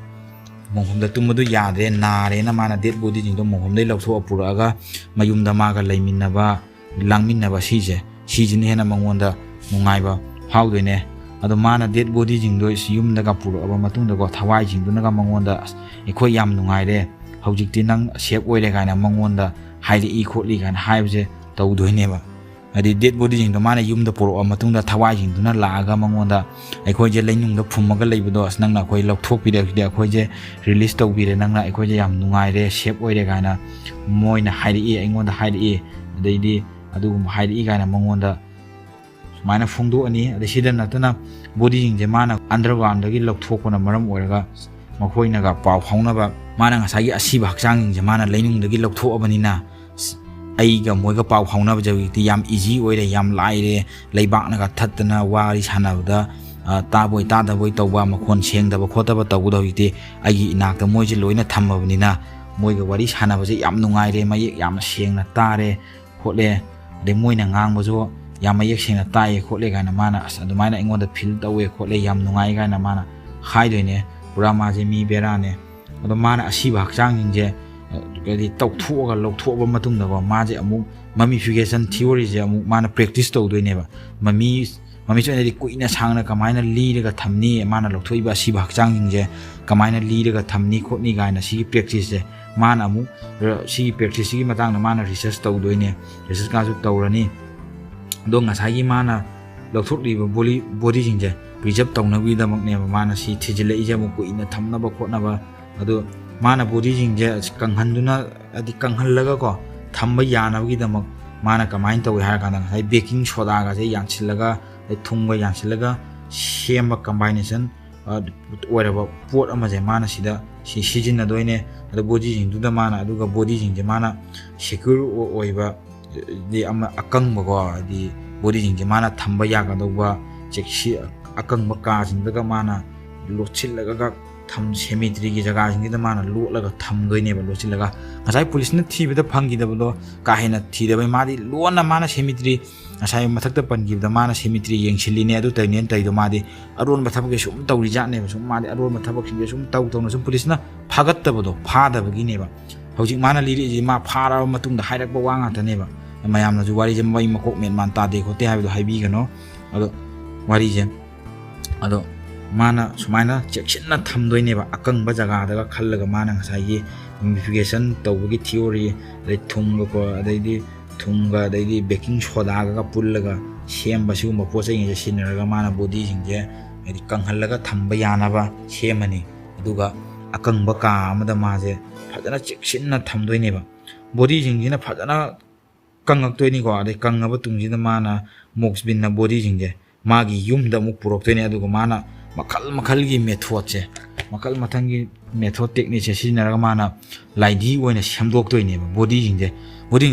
monghamda tumadu yadre nare na mana dead body jingdo monghamdai lautho puraga mayumda maga laiminna ba langminna ba sije sijini hena mangonda nungai ba phau doine ado mana dead body jingdo yumda ga puraga matungda go thawai jingduna ga mangonda ekhoi yam nungai re hojikti nang shape oire kana mangonda haili i khotli kan haibje tawdoine ba adi dead body jing do mana yumda poro matungda thawai jing duna laaga mangonda aikhoi je leinung da phummaga leibudo asnangna khoi lokthok pi de khoi je release taw bi re nangna aikhoi je yam nungai re shape oire kana moina haili i aingonda haili i deidi adu haili i kana mangonda sumaina phongdoani ade sida natana body jingje mana underground dagi lokthokpana maram oiraga makhoinaga paw phaunaba mana ngasagi asiba hakchang jingje mana leinung dagi lokthokabani aiga moiga paw phaunaba jawiti yam easy oire yam laire leibakna ga thattana wari sanabda taboi tadaboi tawba makhon sengdaba khotaba tawgudo hiti agi inakta moije loina thammabnina moiga wari sanabase yam nungaire mayek yam sengna tare khotle de moina ngangbajo yam mayek sengna taye khotle gaina mana adumaina ingonda feel tawe khotle yam nungai gaina mana khaidoine pura maje mi berane ado mana asiba hakchang jingje kadi tawthuga lokthoba matungda ba maje amuk mummification theory je amuk mana practice tawdoineba mami chone kuina sangna kamaina liraga thamni mana lokthoiba asiba hakchang jingje kamaina liraga thamni khotni gaina si practice je mana amuk si practice gi matangna mana research tawdoine research ka ju tawrani do ngasagi mana lokthokliba body jingje preserve tawnawi damakne mana si thijile ije amuk kuina thamnaba khotnaba ado mana body jingje kanghanduna adi kanghallaga ko thamba yanabagi damak mana kamain tawi har kana hai baking soda ga je yanchillaga thungga yanchillaga semba combination oiraba pot ama je mana sida si sijinna doine ado body jingdu da mana aduga body jingje mana secure oiba di ama akangba ko di body jingje mana thamba yaga doba chekshi akangba ka jingdaga mana lochillaga tham cemetery gi jaga jing da mana lo laga tham goi ne ba lo chi laga ngasai police na thi bida phangi da bolo ka hena thi da bai madi lo na mana cemetery ngasai mathak da pan gi da mana cemetery yeng chili ne adu tai nen tai do madi aron ba thab ge sum tauri ja ne sum madi aron ba thab ge sum taw taw na sum police na phagat da bodo pha da gi ne ba hojik mana liri ji ma phara matung da hairak ba wanga ta ne ba mayam na ju wari je mai makok men man ta de ko te ha do haibi ga no ado wari je ado mana sumaina cheksinna thamdoineba akangba jaga daga khallaga mana ngasai mummification tawbagi theory dai thunga ko daidi thunga daidi baking soda ga pullaga semba siguma pochai nge sinaraga mana body jingje edi kanghallaga thamba yanaba semani aduga akangba ka amada maje phajana cheksinna thamdoineba body jingjina phajana kangaktoini ko dai kangaba tungjina mana moxbinna body jingje magi yumda muk puroktoini aduga mana makal gi method che makal mathangi method technique che sinaraga mana laidi oina semdok toine body jingje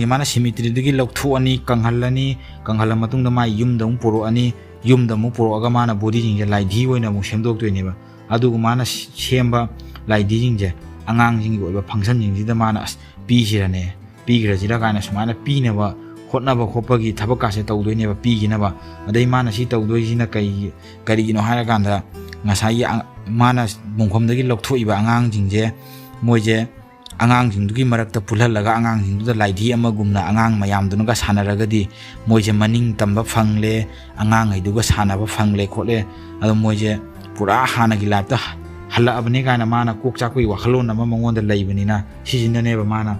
mana cemetery digi lokthu ani kanghala matungda ma yumda mu poro ani yumda mu poro aga mana body jingje laidi oina mu semdok toine ba adugu mana semba laidi jingje angang jing oiba function jingji da mana pi sirane pi grajira kana sumana pi ne ba hotnaba khopagi thabaka se tawdoine ba pi gina ba adai mana si tawdoi jina kari no hara kanda ngasai mana bongkhom dagi lokthoi ba angang jingje moije angang jingdugi marakta pulhalaga angang jingdu da laidi ama gumna angang mayam dunuga sanaragadi moije maning tamba phangle angang aiduga sanaba phangle khole ado moije pura hana gi life ta hala abne kana mana kok chakui wakhalon ama mangonda leibani na sijinane ba mana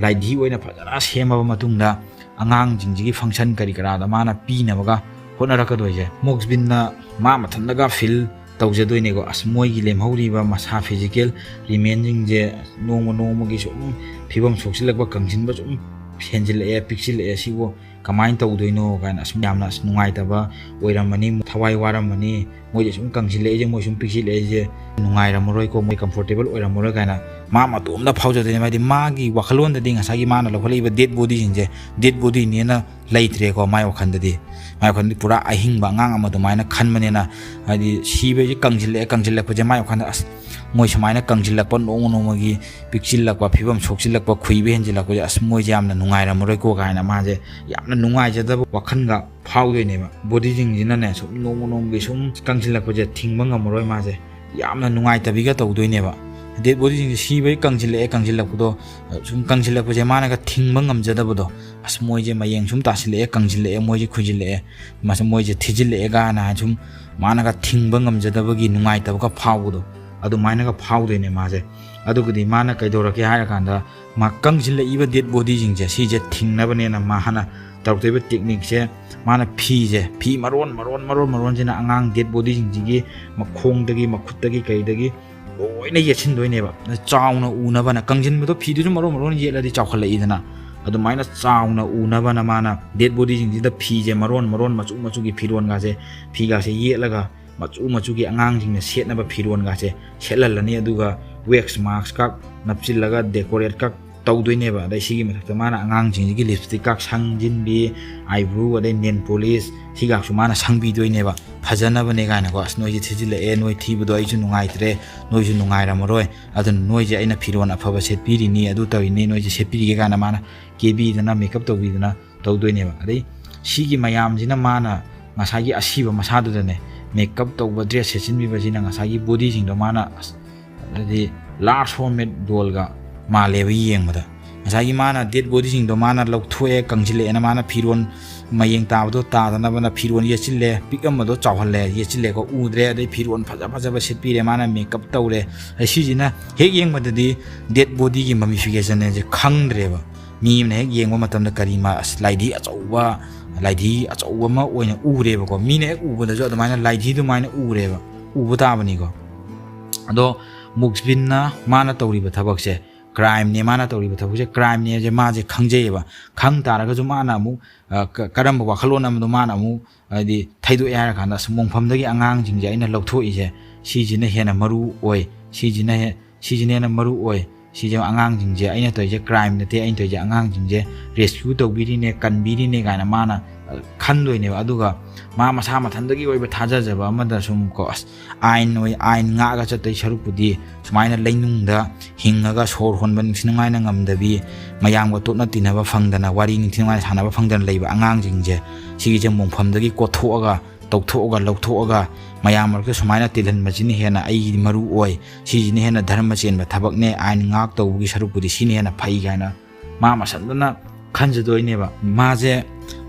laidi oina phajana sema ba matungda angang jingjigi function kari kara da mana pi na baga hona raka doje moxbin na ma mathandaga feel tawje doine go asmoi gi lemhori ba masa physical remaining je nomo gi sum phibam soksilak ba kangsin ba sum henjil e pixel e siwo kamain tawdoino kan asum yamna nungai ta ba oiramani thawai waramani moi sum kangsil e je moi sum pixel e je nungai ramoroi ko moi comfortable oiramoroi kana ma matumda phauja de mai magi wakhalon da ding asagi mana lokhali ba dead body jinje dead body ne na laitre ko mai wakhanda di mai wakhanda pura ahing ba ngang ama do mai na khan mane na adi sibe ji kangjil ko je mai wakhanda as moi samaina kangjil pa no magi pixel lak pa phibam soksil lak pa khuibe henjil ko as moi jamna nungai ramoroi ko gaina ma je yamna nungai je da wakhan ga phaude ne ba body jingjina ne sum no gi sum kangjil lak pa je thingba ngamoroi ma je yamna nungai tabiga tawdoi ne ba dead body jing si bai kangjil lak do sum kangjil lak je mana ga thingba ngamjada bodo as moi je mayeng sum tasil kangjil moi je khujil mas moi je thijil ga na sum mana ga thingba ngamjada bagi nungai tab ka phawdo adu mana ga phawde ne ma je adu gudi mana kai dora ke ha kanda ma kangjil iba dead body jing je si je thingna bane na ma hana tawtebe technique je mana phi maron je na angang dead body jing ji makhong dagi makhut dagi kai dagi loina yetsin doine ba chauna una bana kangjin do phi du maro yeladi chawkhala idana ꯑꯗꯨꯃꯥꯏꯅ ꯆꯥꯎꯅ ꯎꯅꯕꯅ ꯃꯥꯅ date ꯕꯣꯗꯤꯁꯤꯡꯁꯤꯗ ꯐꯤꯁꯦ ꯃꯔꯣꯟ ꯃꯆꯨ ꯃꯆꯨꯒꯤ ꯐꯤꯔꯣꯟꯒꯥꯁꯦ ꯐꯤꯒꯥꯁꯦ ꯌꯦꯠꯂꯒ ꯃꯆꯨ ꯃꯆꯨꯒꯤ ꯑꯉꯥꯡꯁꯤꯡꯅ ꯁꯦꯠꯅꯕ ꯐꯤꯔꯣꯟꯒꯥꯁꯦ ꯁꯦꯠꯍꯜꯂꯅꯤ ꯑꯗꯨꯒ ꯋꯦꯛꯁ ꯃꯥꯛꯁ ꯀꯛ ꯅꯞꯆꯤꯜꯂꯒ ꯗꯦꯀꯣꯔꯦꯠ ꯀꯛ ꯇꯧꯗꯣꯏꯅꯦꯕ ꯑꯗꯩ ꯁꯤꯒꯤ ꯃꯊꯛꯇ ꯃꯥꯅ ꯑꯉꯥꯡꯁꯤꯡꯁꯤꯒꯤ ꯂꯤꯞꯁꯇꯤꯛ ꯀꯛ ꯁꯪꯖꯤꯟꯕꯤ ꯑꯥꯏꯕ꯭ꯔꯨ ꯑꯗꯩ ꯅꯦꯟ ꯄꯣꯂꯤꯁ ꯁꯤꯒꯥꯛꯁꯨ ꯃꯥꯅ ꯁꯪꯕꯤꯗꯣꯏꯅꯦꯕ ꯐꯖꯅꯕꯅꯦ ꯀꯥꯏꯅꯀꯣ ꯑꯁ ꯅꯣꯏꯁꯦ ꯊꯤꯖꯤꯜꯂꯛꯑꯦ ꯅꯣꯏ ꯊꯤꯕꯗꯣ ꯑꯩꯁꯨ ꯅꯨꯡꯉꯥꯏꯇ꯭ꯔꯦ ꯅꯣꯏꯁꯨ ꯅꯨꯡꯉꯥꯏꯔꯝꯃꯔꯣꯏ ꯑꯗꯨꯅ ꯅꯣꯏꯁꯦ ꯑꯩꯅ ꯐꯤꯔꯣꯟ ꯑꯐꯕ ꯁꯦꯠꯄꯤꯔꯤꯅꯤ ꯑꯗꯨ ꯇꯧꯔꯤꯅꯤ ꯅꯣꯏꯁꯦ ꯁꯦꯠꯄꯤꯔꯤꯒꯦ ꯀꯥꯏꯅ ꯃꯥꯅ ꯀꯦꯕꯤꯗꯅ ꯃꯦꯀꯞ ꯇꯧꯕꯤꯗꯅ ꯇꯧꯗꯣꯏꯅꯦꯕ ꯑꯗꯩ ꯁꯤꯒꯤ ꯃꯌꯥꯝꯁꯤꯅ ꯃꯥꯅ ꯉꯁꯥꯏꯒꯤ ꯑꯁꯤꯕ ꯃꯁꯥꯗꯨꯗꯅꯦ ꯃꯦꯀꯞ ꯇꯧꯕ ꯗ꯭ꯔꯦꯁ ꯁꯦꯠꯆꯤꯟꯕꯤꯕꯁꯤꯅ ꯉꯁꯥꯏꯒꯤ ꯕꯣꯗꯤꯁꯤꯡꯗꯣ ꯃꯥꯅ ꯑꯗꯩꯗꯤ ꯂꯥꯔꯖ ꯐꯣꯔꯃꯦꯠ ꯗꯣꯜꯒ ꯃꯥꯜꯂꯦꯕ ꯌꯦꯡꯕꯗ ꯉꯁꯥꯏꯒꯤ ꯃꯥꯅ ꯗꯦꯠ ꯕꯣꯗꯤꯁꯤꯡꯗꯣ ꯃꯥꯅ ꯂꯧꯊꯣꯛꯑꯦ ꯀꯪꯁꯤꯜꯂꯛꯑꯦꯅ ꯃꯥꯅ ꯐꯤꯔꯣꯟ ꯃꯌꯦꯡ ꯇꯥꯕꯗꯣ ꯇꯥꯗꯅꯕꯅ ꯐꯤꯔꯣꯟ ꯌꯦꯠꯆꯤꯜꯂꯦ ꯄꯤꯛꯑꯝꯕꯗꯣ ꯆꯥꯎꯍꯜꯂꯦ ꯌꯦꯠꯆꯤꯜꯂꯦꯀꯣ ꯎꯗ꯭ꯔꯦ ꯑꯗꯩ ꯐꯤꯔꯣꯟ ꯐꯖꯕ ꯁꯦꯠꯄꯤꯔꯦ ꯃꯥꯅ ꯃꯦꯀꯞ ꯇꯧꯔꯦ ꯑꯁꯤꯁꯤꯅ ꯍꯦꯛ ꯌꯦꯡꯕꯗꯗꯤ ꯗꯦꯠ ꯕꯣꯗꯤꯒꯤ ꯃꯃꯤꯐꯤꯀꯦꯁꯟꯁꯦ ꯈꯪꯗ꯭ꯔꯦꯕ ꯃꯤ ꯑꯃꯅ ꯍꯦꯛ ꯌꯦꯡꯕ ꯃꯇꯝꯗ ꯀꯔꯤ ꯂꯥꯏꯙꯤ ꯑꯆꯧꯕ ꯑꯃ ꯑꯣꯏꯅ ꯎꯔꯦꯕꯀꯣ ꯃꯤꯅ ꯍꯦꯛ ꯎꯕꯗꯁꯨ ꯑꯗꯨꯃꯥꯏꯅ ꯂꯥꯏꯙꯤ ꯑꯗꯨꯃꯥꯏꯅ ꯎꯔꯦꯕ ꯎꯕ ꯇꯥꯕꯅꯤꯀꯣ ꯑꯗꯣ ꯃꯨꯛꯁꯕꯤꯟꯅ ꯃꯥꯅ ꯇꯧꯔꯤꯕ ꯊꯕꯛꯁꯦ ꯀ꯭ꯔꯥꯏꯝꯅꯦ ꯃꯥꯅ ꯇꯧꯔꯤꯕ ꯊꯕꯛꯁꯦ ꯀ꯭ꯔꯥꯏꯝꯅꯦꯁꯦ ꯃꯥꯁꯦ ꯈꯪꯖꯩꯌꯦꯕ ꯈꯪ ꯇꯥꯔꯒꯁꯨ ꯃꯥꯅ ꯑꯃꯨꯛ ꯀꯔꯝꯕ ꯋꯥꯈꯜꯂꯣꯟ ꯑꯃꯗꯣ ꯃꯥꯅ ꯑꯃꯨꯛ ꯍꯥꯏꯗꯤ ꯊꯩꯗꯣꯛꯑꯦ ꯍꯥꯏꯔꯀꯥꯟꯗ ꯃꯣꯡꯐꯝꯗꯒꯤ ꯑꯉꯥꯡꯁꯤꯡꯁꯦ ꯑꯩꯅ ꯂꯧꯊꯣꯛꯏꯁꯦ ꯁꯤꯁꯤꯅ ꯍꯦꯟꯅ ꯃꯔꯨ ꯑꯣꯏ ꯁꯤꯁꯤꯅ ꯍꯦꯟꯅ ꯃꯔꯨ ꯑꯣꯏ ꯁꯤꯁꯦ ꯑꯉꯥꯡꯁꯤꯡꯁꯦ ꯑꯩꯅ ꯇꯧꯔꯤꯁꯦ ꯀ꯭ꯔꯥꯏꯝ ꯅꯠꯇꯦ ꯑꯩꯅ ꯇꯧꯔꯤꯁꯦ ꯑꯉꯥꯡꯁꯤꯡꯁꯦ ꯔꯦꯁꯀ꯭ꯌꯨ ꯇꯧꯕꯤꯔꯤꯅꯦ ꯀꯟꯕꯤꯔꯤꯅꯦ ꯀꯥꯏꯅ ꯃꯥꯅ ꯈꯟꯗꯣꯏꯅꯦꯕ ꯑꯗꯨꯒ ꯃꯥ ꯃꯁꯥ ꯃꯊꯟꯇꯒꯤ ꯑꯣꯏꯕ ꯊꯥꯖꯖꯕ ꯑꯃꯗ ꯁꯨꯝ ꯀꯣ ꯑꯁ ꯑꯥꯏꯟ ꯉꯥꯛꯑꯒ ꯆꯠꯇꯩ ꯁꯔꯨꯛꯄꯨꯗꯤ ꯁꯨꯃꯥꯏꯅ ꯂꯩꯅꯨꯡꯗ ꯍꯤꯡꯉꯒ ꯁꯣꯔ ꯍꯣꯟꯕ ꯅꯤꯡꯊꯤꯅꯨꯡꯉꯥꯏꯅ ꯉꯝꯗꯕꯤ ꯃꯌꯥꯝꯒ ꯇꯣꯠꯅ ꯇꯤꯟꯅꯕ ꯐꯪꯗꯅ ꯋꯥꯔꯤ ꯅꯤꯡꯊꯤꯅꯨꯡꯉꯥꯏꯅ ꯁꯥꯟꯅꯕ ꯐꯪꯗꯅ ꯂꯩꯕ ꯑꯉꯥꯡꯁꯤꯡꯁꯦ ꯁꯤꯒꯤꯁꯦ ꯃꯣꯡꯐꯝꯗꯒꯤ ꯀꯣꯠꯊꯣꯛꯑꯒ ꯇꯧꯊꯣꯛꯑꯒ ꯂꯧꯊꯣꯛꯑꯒ ꯃꯌꯥꯝ ꯃꯔꯛꯇ ꯁꯨꯃꯥꯏꯅ ꯇꯤꯜꯍꯟꯕꯁꯤꯅ ꯍꯦꯟꯅ ꯑꯩꯒꯤ ꯃꯔꯨ ꯑꯣꯏ ꯁꯤꯁꯤꯅ ꯍꯦꯟꯅ ꯙꯔꯃ ꯆꯦꯟꯕ ꯊꯕꯛꯅꯦ ꯑꯥꯏꯟ ꯉꯥꯛ ꯇꯧꯕꯒꯤ ꯁꯔꯨꯛꯄꯨꯗꯤ ꯁꯤꯅ ꯍꯦꯟꯅ ꯐꯩ ꯀꯥꯏꯅ ꯃꯥ ꯃꯁꯟꯗꯅ ꯈꯟꯖꯗꯣꯏꯅꯦꯕ ꯃꯥꯁꯦ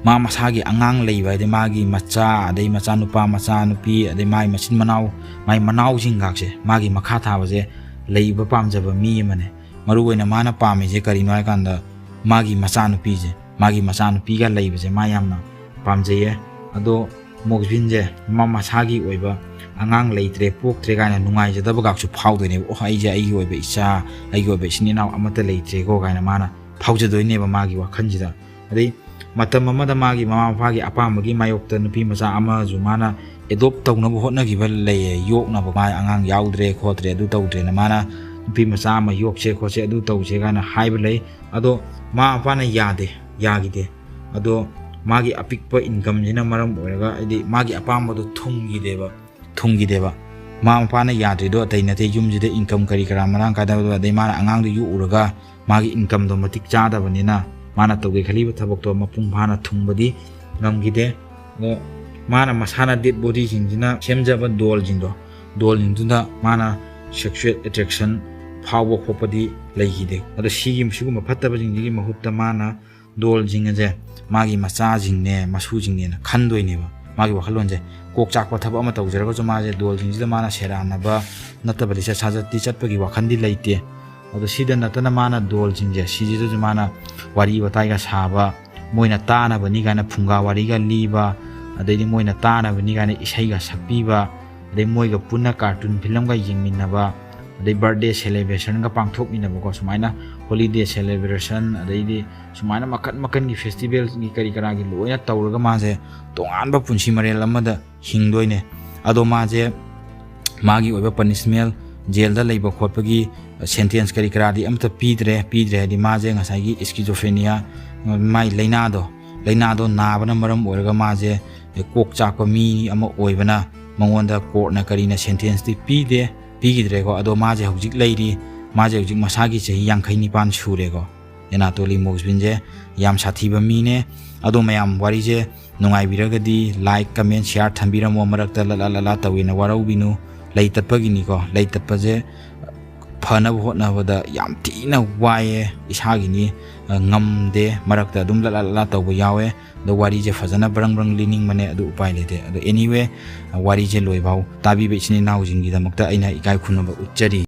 ꯃꯥ ꯃꯁꯥꯒꯤ ꯑꯉꯥꯡ ꯂꯩꯕ ꯍꯥꯏꯗꯤ ꯃꯥꯒꯤ ꯃꯆꯥ ꯑꯗꯩ ꯃꯆꯥꯅꯨꯄꯥ ꯃꯆꯥꯅꯨꯄꯤ ꯑꯗꯩ ꯃꯥꯒꯤ ꯃꯆꯤꯟ ꯃꯅꯥꯎ ꯃꯥꯒꯤ ꯃꯅꯥꯎꯁꯤꯡꯒꯥꯛꯁꯦ ꯃꯥꯒꯤ ꯃꯈꯥ ꯊꯥꯕꯁꯦ ꯂꯩꯕ ꯄꯥꯝꯖꯕ ꯃꯤ ꯑꯃꯅꯦ ꯃꯔꯨꯑꯣꯏꯅ ꯃꯥꯅ ꯄꯥꯝꯃꯤꯁꯦ ꯀꯔꯤꯅꯣ ꯍꯥꯏꯀꯥꯟꯗ ꯃꯥꯒꯤ ꯃꯆꯥꯅꯨꯄꯤꯒ ꯂꯩꯕꯁꯦ ꯃꯥ ꯌꯥꯝꯅ ꯄꯥꯝꯖꯩꯌꯦ ꯑꯗꯣ ꯃꯣꯛꯁꯕꯤꯟꯁꯦ ꯃꯁꯥꯒꯤ ꯑꯣꯏꯕ ꯑꯉꯥꯡ ꯂꯩꯇ꯭ꯔꯦ ꯄꯣꯛꯇ꯭ꯔꯦ ꯀꯥꯏꯅ ꯅꯨꯡꯉꯥꯏꯖꯗꯕꯒꯥꯛꯁꯨ ꯐꯥꯎꯗꯣꯏꯅꯦꯕ ꯑꯣ ꯑꯩꯁꯦ ꯑꯩꯒꯤ ꯑꯣꯏꯕ ꯏꯆꯥ ꯑꯩꯒꯤ ꯑꯣꯏꯕ ꯏꯆꯤꯟ ꯏꯅꯥꯎ ꯑꯃꯠꯇ ꯂꯩꯇ꯭ꯔꯦꯀꯣ ꯀꯥꯏꯅ ꯃꯥꯅ ꯐꯥꯎꯖꯗꯣꯏꯅꯦꯕ ꯃꯥꯒꯤ ꯋꯥꯈꯜꯁꯤꯗ ꯑꯗꯩ ꯃꯇꯝ ꯑꯃꯗ ꯃꯥꯒꯤ ꯃꯃꯥ ꯃꯄꯥꯒꯤ ꯑꯄꯥꯝꯕꯒꯤ ꯃꯥꯌꯣꯛꯇ ꯅꯨꯄꯤ ꯃꯆꯥ ꯑꯃꯁꯨ ꯃꯥꯅ ꯑꯦꯗꯣꯞ ꯇꯧꯅꯕ ꯍꯣꯠꯅꯈꯤꯕ ꯂꯩꯌꯦ ꯌꯣꯛꯅꯕ ꯃꯥ ꯑꯉꯥꯡ ꯌꯥꯎꯗ꯭ꯔꯦ ꯈꯣꯠꯇ꯭ꯔꯦ ꯑꯗꯨ ꯇꯧꯗ꯭ꯔꯦꯅ ꯃꯥꯅ ꯅꯨꯄꯤ ꯃꯆꯥ ꯑꯃ ꯌꯣꯛꯁꯦ ꯈꯣꯠꯁꯦ ꯑꯗꯨ ꯇꯧꯁꯦ ꯀꯥꯏꯅ ꯍꯥꯏꯕ ꯂꯩ ꯑꯗꯣ ꯃꯃꯥ ꯃꯄꯥꯅ ꯌꯥꯈꯤꯗꯦ ꯑꯗꯣ ꯃꯥꯒꯤ ꯑꯄꯤꯛꯄ ꯏꯟꯀꯝꯁꯤꯅ ꯃꯔꯝ ꯑꯣꯏꯔꯒ ꯍꯥꯏꯗꯤ ꯃꯥꯒꯤ ꯑꯄꯥꯝꯕꯗꯣ ꯊꯨꯡꯈꯤꯗꯦꯕ ꯃꯃꯥ ꯃꯄꯥꯅ ꯌꯥꯗ꯭ꯔꯤꯗꯣ ꯑꯇꯩ ꯅꯠꯇꯦ ꯌꯨꯝꯁꯤꯗ ꯏꯟꯀꯝ ꯀꯔꯤ ꯀꯔꯥ ꯃꯔꯥꯡ ꯀꯥꯏꯗꯕꯗꯣ ꯑꯗꯩ ꯃꯥꯅ ꯑꯉꯥꯡꯗꯣ ꯌꯣꯛꯎꯔꯒ ꯃꯥꯒꯤ ꯏꯟꯀꯝꯗꯣ ꯃꯇꯤꯛ ꯆꯥꯗꯕꯅꯤꯅ ꯃꯥꯅ ꯇꯧꯒꯦ ꯈꯜꯂꯤꯕ ꯊꯕꯛꯇꯣ ꯃꯄꯨꯡ ꯐꯥꯅ ꯊꯨꯡꯕꯗꯤ ꯉꯝꯈꯤꯗꯦ ꯑꯗꯣ ꯃꯥꯅ ꯃꯁꯥꯅ ꯗꯦꯠ ꯕꯣꯗꯤꯁꯤꯡꯁꯤꯅ ꯁꯦꯝꯖꯕ ꯗꯣꯜꯁꯤꯡꯗꯨꯗ ꯃꯥꯅ ꯁꯦꯛꯁꯨꯋꯦꯜ ꯑꯦꯇ꯭ꯔꯦꯛꯁꯟ ꯐꯥꯎꯕ ꯈꯣꯠꯄꯗꯤ ꯂꯩꯈꯤꯗꯦ ꯑꯗꯣ ꯁꯤꯒꯨꯝꯕ ꯐꯠꯇꯕꯁꯤꯡꯁꯤꯒꯤ ꯃꯍꯨꯠꯇ ꯃꯥꯅ ꯗꯣꯜꯁꯤꯡ ꯑꯁꯦ ꯃꯥꯒꯤ ꯃꯆꯥꯁꯤꯡꯅꯦ ꯃꯁꯨꯁꯤꯡꯅꯦꯅ ꯈꯟꯗꯣꯏꯅꯦꯕ ꯃꯥꯒꯤ ꯋꯥꯈꯜꯂꯣꯟꯁꯦ ꯀꯣꯛ ꯆꯥꯛꯄ ꯊꯕꯛ ꯑꯃ ꯇꯧꯖꯔꯒꯁꯨ ꯃꯥꯁꯦ ꯗꯣꯜꯁꯤꯡꯁꯤꯗ ꯃꯥꯅ ꯁꯦꯔꯥꯟꯅꯕ ꯅꯠꯇꯕ ꯂꯤꯆꯠ ꯁꯥꯖꯠꯇꯤ ꯆꯠꯄꯒꯤ ꯋꯥꯈꯜꯗꯤ ꯂꯩꯇꯦ ꯑꯗꯣ ꯁꯤꯗ ꯅꯠꯇꯅ ꯃꯥꯅ ꯗꯣꯜꯁꯤꯡꯁꯦ ꯁꯤꯁꯤꯗꯁꯨ ꯃꯥꯅ ꯋꯥꯔꯤ ꯋꯥꯇꯥꯏꯒ ꯁꯥꯕ ꯃꯣꯏꯅ ꯇꯥꯅꯕꯅꯤ ꯀꯥꯏꯅ ꯐꯨꯡꯒꯥ ꯋꯥꯔꯤꯒ ꯂꯤꯕ ꯑꯗꯩꯗꯤ ꯃꯣꯏꯅ ꯇꯥꯅꯕꯅꯤ ꯀꯥꯏꯅ ꯏꯁꯩꯒ ꯁꯛꯄꯤꯕ ꯑꯗꯩ ꯃꯣꯏꯒ ꯄꯨꯟꯅ ꯀꯥꯔꯇꯨꯟ ꯐꯤꯂꯝꯒ ꯌꯦꯡꯃꯤꯟꯅꯕ ꯑꯗꯩ ꯕꯥꯔꯗꯦ ꯁꯦꯂꯦꯕ꯭ꯔꯦꯁꯟꯒ ꯄꯥꯡꯊꯣꯛꯃꯤꯟꯅꯕꯀꯣ ꯁꯨꯃꯥꯏꯅ ꯍꯣꯂꯤꯗꯦ ꯁꯦꯂꯦꯕ꯭ꯔꯦꯁꯟ ꯑꯗꯩꯗꯤ ꯁꯨꯃꯥꯏꯅ ꯃꯈꯟꯒꯤ ꯐꯦꯁꯇꯤꯚꯦꯜꯒꯤ ꯀꯔꯤ ꯀꯔꯥꯒꯤ ꯂꯣꯏꯅ ꯇꯧꯔꯒ ꯃꯥꯁꯦ ꯇꯣꯉꯥꯟꯕ ꯄꯨꯟꯁꯤ ꯃꯔꯦꯜ ꯑꯃꯗ ꯍꯤꯡꯗꯣꯏꯅꯦ ꯑꯗꯣ ꯃꯥꯁꯦ ꯃꯥꯒꯤ ꯑꯣꯏꯕ ꯄꯅꯤꯁꯃꯦꯟ ꯖꯦꯜꯗ ꯂꯩꯕ ꯈꯣꯠꯄꯒꯤ ꯁꯦꯟꯇꯦꯟꯁ ꯀꯔꯤ ꯀꯔꯥꯗꯤ ꯑꯃꯠꯇ ꯄꯤꯗ꯭ꯔꯦ ꯍꯥꯏꯗꯤ ꯃꯥꯁꯦ ꯉꯁꯥꯏꯒꯤ ꯏꯁꯀꯤꯖꯣꯐ꯭ꯔꯦꯅꯤꯌꯥ ꯃꯥꯏ ꯂꯩꯅꯥꯗꯣ ꯅꯥꯕꯅ ꯃꯔꯝ ꯑꯣꯏꯔꯒ ꯃꯥꯁꯦ ꯀꯣꯛ ꯆꯥꯛꯄ ꯃꯤ ꯑꯃ ꯑꯣꯏꯕꯅ ꯃꯉꯣꯟꯗ ꯀꯣꯔꯠꯅ ꯀꯔꯤꯅ ꯁꯦꯟꯇꯦꯟꯁꯇꯤ ꯄꯤꯈꯤꯗ꯭ꯔꯦꯀꯣ ꯑꯗꯣ ꯃꯥꯁꯦ ꯍꯧꯖꯤꯛ ꯂꯩꯔꯤ ꯃꯥꯁꯦꯍꯧꯖꯤꯛ ꯃꯁꯥꯒꯤ ꯆꯍꯤ 59 ꯁꯨꯔꯦꯀꯣ ꯑꯦꯅꯥꯇꯣꯂꯤ ꯃꯣꯛꯁꯕꯤꯟꯁꯦ ꯌꯥꯝ ꯁꯥꯊꯤꯕ ꯃꯤꯅꯦ ꯑꯗꯣ ꯃꯌꯥꯝ ꯋꯥꯔꯤꯁꯦ ꯅꯨꯡꯉꯥꯏꯕꯤꯔꯒꯗꯤ ꯂꯥꯏꯛ ꯀꯃꯦꯟ ꯁꯤꯌꯥꯔ ꯊꯝꯕꯤꯔꯝꯃꯣ ꯃꯔꯛꯇ ꯂꯂꯥ ꯇꯧꯋꯦꯅ ꯋꯥꯔꯧꯕꯤꯅꯨ ꯂꯩ ꯇꯠꯄꯒꯤꯅꯤꯀꯣ ꯂꯩ ꯇꯠꯄꯁꯦ ꯐꯅꯕ ꯍꯣꯠꯅꯕꯗ ꯌꯥꯝ ꯊꯤꯅ ꯋꯥꯏꯑꯦ ꯏꯁꯥꯒꯤꯅꯤ ꯉꯝꯗꯦ ꯃꯔꯛꯇ ꯑꯗꯨꯝ ꯂꯂꯥ ꯇꯧꯕ ꯌꯥꯎꯋꯦ ꯑꯗꯣ ꯋꯥꯔꯤꯁꯦ ꯐꯖꯅ ꯕ꯭ꯔꯪ ꯂꯤꯅꯤꯡꯕꯅꯦ ꯑꯗꯨ ꯎꯄꯥꯏ ꯂꯩꯇꯦ ꯑꯗꯣ ꯑꯦꯅꯤꯋꯦ ꯋꯥꯔꯤꯁꯦ ꯂꯣꯏꯐꯥꯎ ꯇꯥꯕꯤꯕ ꯏꯆꯤꯟ ꯏꯅꯥꯎꯁꯤꯡꯒꯤꯗꯃꯛꯇ ꯑꯩꯅ ꯏꯀꯥꯏ ꯈꯨꯝꯅꯕ ꯎꯠꯆꯔꯤ